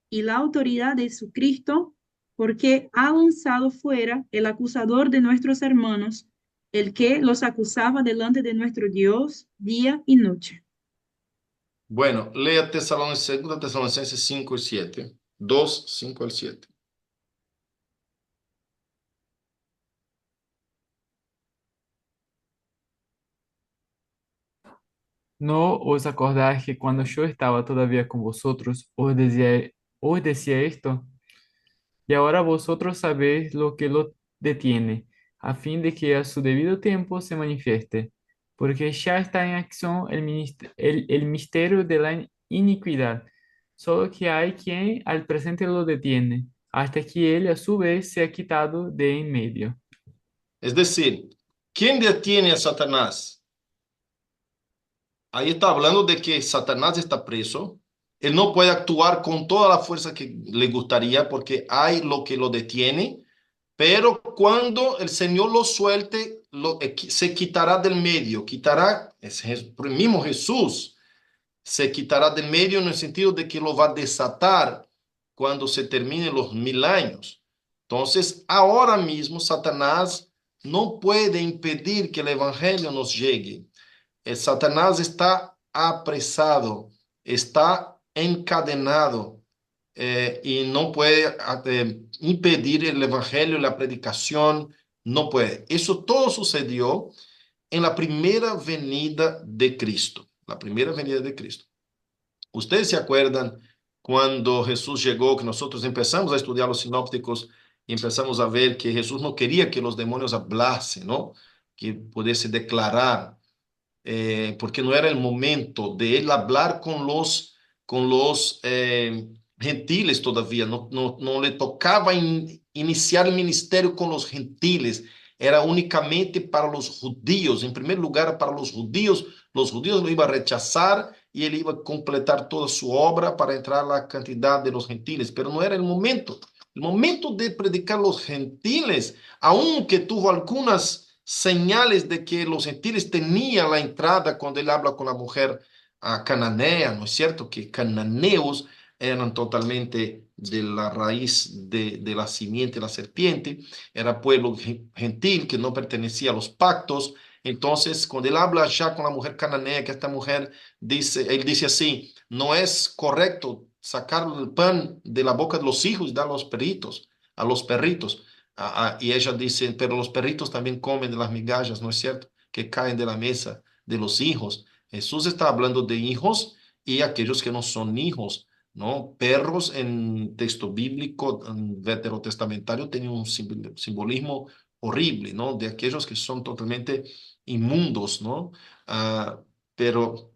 y la autoridad de su Cristo, porque ha lanzado fuera el acusador de nuestros hermanos, el que los acusaba delante de nuestro Dios día y noche. Bueno, lea 2 Tesalonicenses 5 y 7. 2, 5 al 7. ¿No os acordáis que cuando yo estaba todavía con vosotros os decía esto? Y ahora vosotros sabéis lo que lo detiene, a fin de que a su debido tiempo se manifieste, porque ya está en acción el misterio de la iniquidad, solo que hay quien al presente lo detiene, hasta que él a su vez sea quitado de en medio. Es decir, ¿quién detiene a Satanás? Ahí está hablando de que Satanás está preso. Él no puede actuar con toda la fuerza que le gustaría porque hay lo que lo detiene. Pero cuando el Señor lo suelte, se quitará del medio, quitará, el mismo Jesús se quitará del medio en el sentido de que lo va a desatar cuando se terminen los 1000 años. Entonces, ahora mismo Satanás no puede impedir que el Evangelio nos llegue. Satanás está apresado, está encadenado y no puede impedir el evangelio, la predicación, no puede. Eso todo sucedió en la primera venida de Cristo, la primera venida de Cristo. Ustedes se acuerdan cuando Jesús llegó, que nosotros empezamos a estudiar los sinópticos y empezamos a ver que Jesús no quería que los demonios hablasen, ¿no? Que pudiese declarar porque no era el momento de él hablar con los gentiles todavía, no le tocaba iniciar el ministerio con los gentiles, era únicamente para los judíos, en primer lugar para los judíos lo iban a rechazar y él iba a completar toda su obra para entrar a la cantidad de los gentiles, pero no era el momento. El momento de predicar a los gentiles, aunque tuvo algunas señales de que los gentiles tenían la entrada cuando él habla con la mujer cananea, ¿no es cierto? Que cananeos eran totalmente de la raíz de la simiente de la serpiente, era pueblo gentil que no pertenecía a los pactos. Entonces, cuando él habla ya con la mujer cananea, que esta mujer dice, él dice así, no es correcto sacar el pan de la boca de los hijos y dar a los perritos. Y ella dice, pero los perritos también comen de las migajas, ¿no es cierto? Que caen de la mesa de los hijos. Jesús está hablando de hijos y aquellos que no son hijos, ¿no? Perros en texto bíblico, en veterotestamentario, tienen un simbolismo horrible, ¿no? De aquellos que son totalmente inmundos, ¿no? Pero,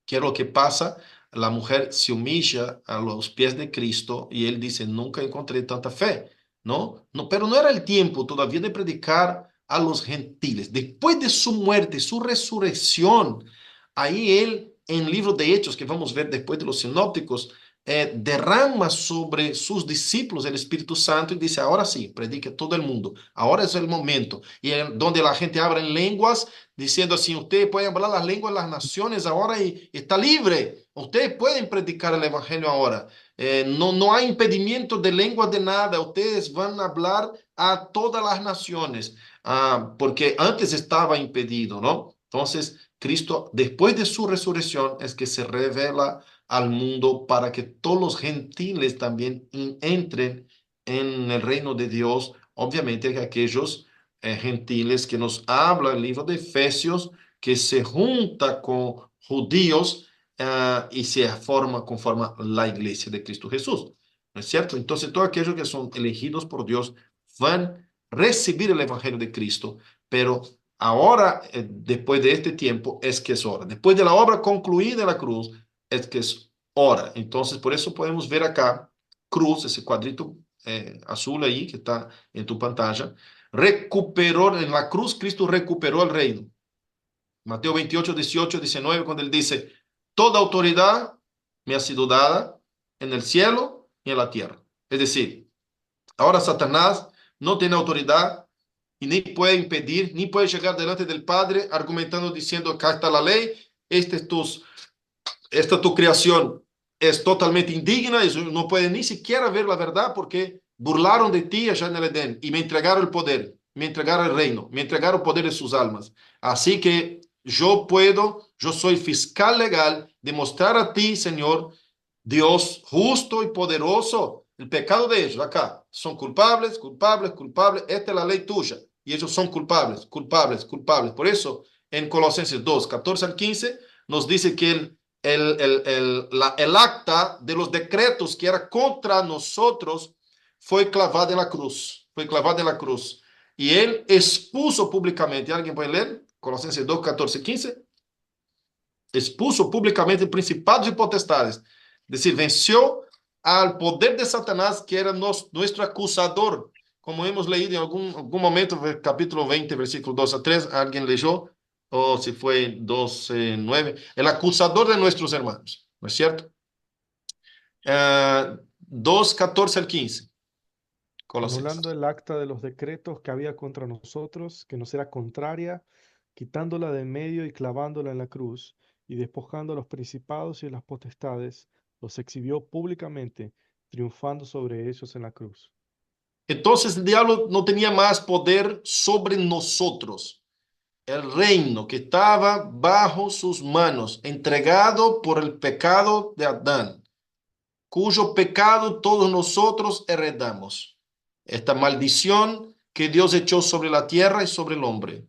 ¿qué es lo que pasa? La mujer se humilla a los pies de Cristo y él dice, nunca encontré tanta fe, ¿no? No, pero no era el tiempo todavía de predicar a los gentiles. Después de su muerte, su resurrección, ahí él, en el libro de Hechos, que vamos a ver después de los sinópticos, derrama sobre sus discípulos el Espíritu Santo y dice, ahora sí, predique a todo el mundo, ahora es el momento. Y donde la gente habla en lenguas, diciendo así, ustedes pueden hablar las lenguas de las naciones ahora y está libre. Ustedes pueden predicar el Evangelio ahora. No hay impedimento de lenguas de nada. Ustedes van a hablar a todas las naciones, porque antes estaba impedido, ¿no? Entonces, Cristo, después de su resurrección, es que se revela al mundo para que todos los gentiles también entren en el reino de Dios. Obviamente que aquellos gentiles que nos habla el libro de Efesios, que se junta con judíos y se conforma la iglesia de Cristo Jesús. ¿No es cierto? Entonces, todos aquellos que son elegidos por Dios van a recibir el evangelio de Cristo, pero ahora, después de este tiempo, es que es hora. Después de la obra concluida en la cruz, es que es hora. Entonces, por eso podemos ver acá, cruz, ese cuadrito azul ahí que está en tu pantalla, recuperó, en la cruz Cristo recuperó el reino. Mateo 28, 18, 19, cuando él dice, toda autoridad me ha sido dada en el cielo y en la tierra. Es decir, ahora Satanás no tiene autoridad y ni puede impedir, ni puede llegar delante del Padre argumentando, diciendo, acá está la ley, esta tu creación es totalmente indigna, y no puede ni siquiera ver la verdad porque burlaron de ti allá en el Edén y me entregaron el poder, me entregaron el reino, me entregaron el poder de sus almas. Así que yo soy fiscal legal, demostrar a ti, Señor, Dios justo y poderoso, el pecado de ellos acá. Son culpables, culpables, culpables. Esta es la ley tuya. Y ellos son culpables, culpables, culpables. Por eso, en Colosenses 2, 14 al 15, nos dice que el acta de los decretos que era contra nosotros fue clavada en la cruz. Fue clavada en la cruz. Y él expuso públicamente. ¿Alguien puede leer? Colosenses 2, 14, 15. Expuso públicamente principados y potestades. Es decir, venció al poder de Satanás, que era nuestro acusador. Como hemos leído en algún momento, capítulo 20, versículo 2 a 3, alguien leyó, o si fue 12, 9, el acusador de nuestros hermanos, ¿no es cierto? 2, 14 al 15. Anulando el acta de los decretos que había contra nosotros, que nos era contraria, quitándola de en medio y clavándola en la cruz, y despojando a los principados y las potestades, los exhibió públicamente, triunfando sobre ellos en la cruz. Entonces el diablo no tenía más poder sobre nosotros. El reino que estaba bajo sus manos, entregado por el pecado de Adán, cuyo pecado todos nosotros heredamos. Esta maldición que Dios echó sobre la tierra y sobre el hombre.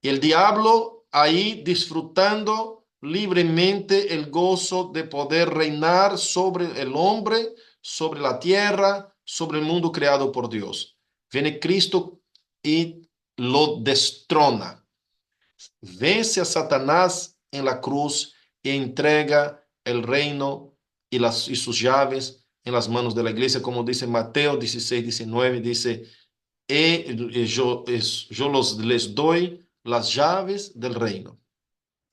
Y el diablo ahí disfrutando libremente el gozo de poder reinar sobre el hombre, sobre la tierra, sobre el mundo creado por Dios. Viene Cristo y lo destrona. Vence a Satanás en la cruz y entrega el reino y sus llaves en las manos de la iglesia, como dice Mateo 16, 19, dice, les doy las llaves del reino.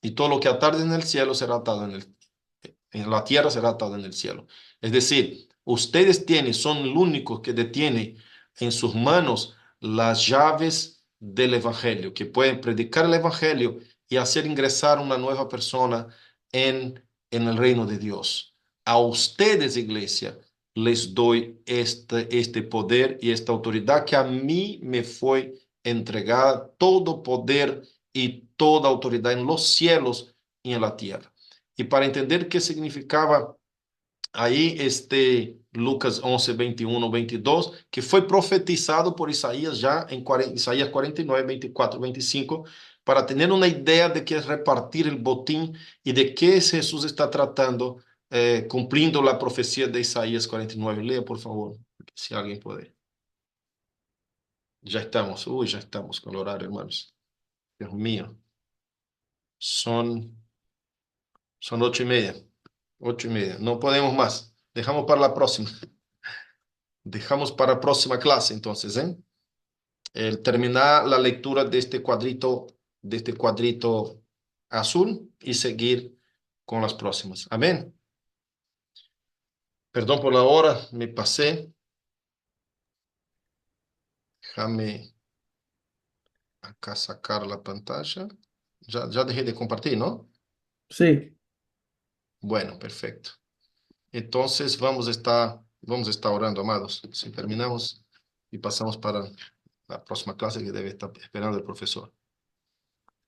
Y todo lo que atarde en el cielo será atado en la tierra, será atado en el cielo. Es decir, ustedes son los únicos que detienen en sus manos las llaves del evangelio, que pueden predicar el evangelio y hacer ingresar una nueva persona en el reino de Dios. A ustedes, iglesia, les doy este poder y esta autoridad que a mí me fue entregada, todo poder y toda autoridad en los cielos y en la tierra. Y para entender qué significaba ahí Lucas 11, 21, 22, que fue profetizado por Isaías ya en Isaías 49, 24, 25, para tener una idea de qué es repartir el botín y de qué Jesús está tratando, cumpliendo la profecía de Isaías 49. Lea, por favor, si alguien puede. Ya estamos con el horario, hermanos. Dios mío. Son 8:30. 8:30. No podemos más. Dejamos para la próxima. Dejamos para la próxima clase, entonces, ¿eh? El terminar la lectura de este cuadrito azul y seguir con las próximas. Amén. Perdón por la hora, me pasé. Déjame acá sacar la pantalla. Ya dejé de compartir, ¿no? Sí. Bueno, perfecto. Entonces vamos a estar orando, amados. Si terminamos y pasamos para la próxima clase que debe estar esperando el profesor.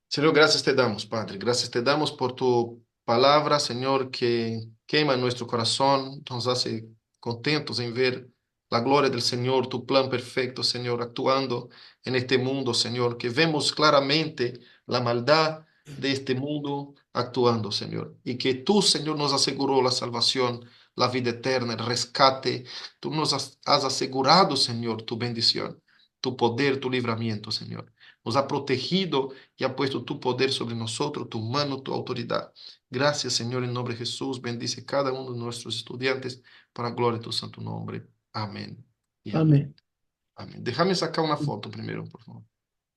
Señor, gracias te damos, Padre. Gracias te damos por tu palabra, Señor, que quema nuestro corazón, nos hace contentos en ver la gloria del Señor, tu plan perfecto, Señor, actuando en este mundo, Señor, que vemos claramente la maldad de este mundo actuando, Señor, y que tú, Señor, nos aseguró la salvación, la vida eterna, el rescate. Tú nos has asegurado, Señor, tu bendición, tu poder, tu libramiento, Señor. Nos ha protegido y ha puesto tu poder sobre nosotros, tu mano, tu autoridad. Gracias, Señor, en nombre de Jesús. Bendice cada uno de nuestros estudiantes para gloria de tu santo nombre. Amén y amén. Amén. Amén. Déjame sacar una foto primero, por favor.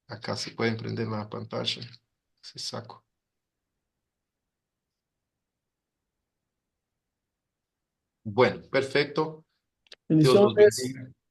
Acá se pueden prender la pantalla. Se saco. Bueno, perfecto. Dios los Bendiciones. bendiga.